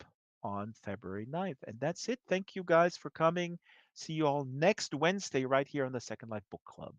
on February 9th. And that's it. Thank you guys for coming. See you all next Wednesday right here on the Second Life Book Club.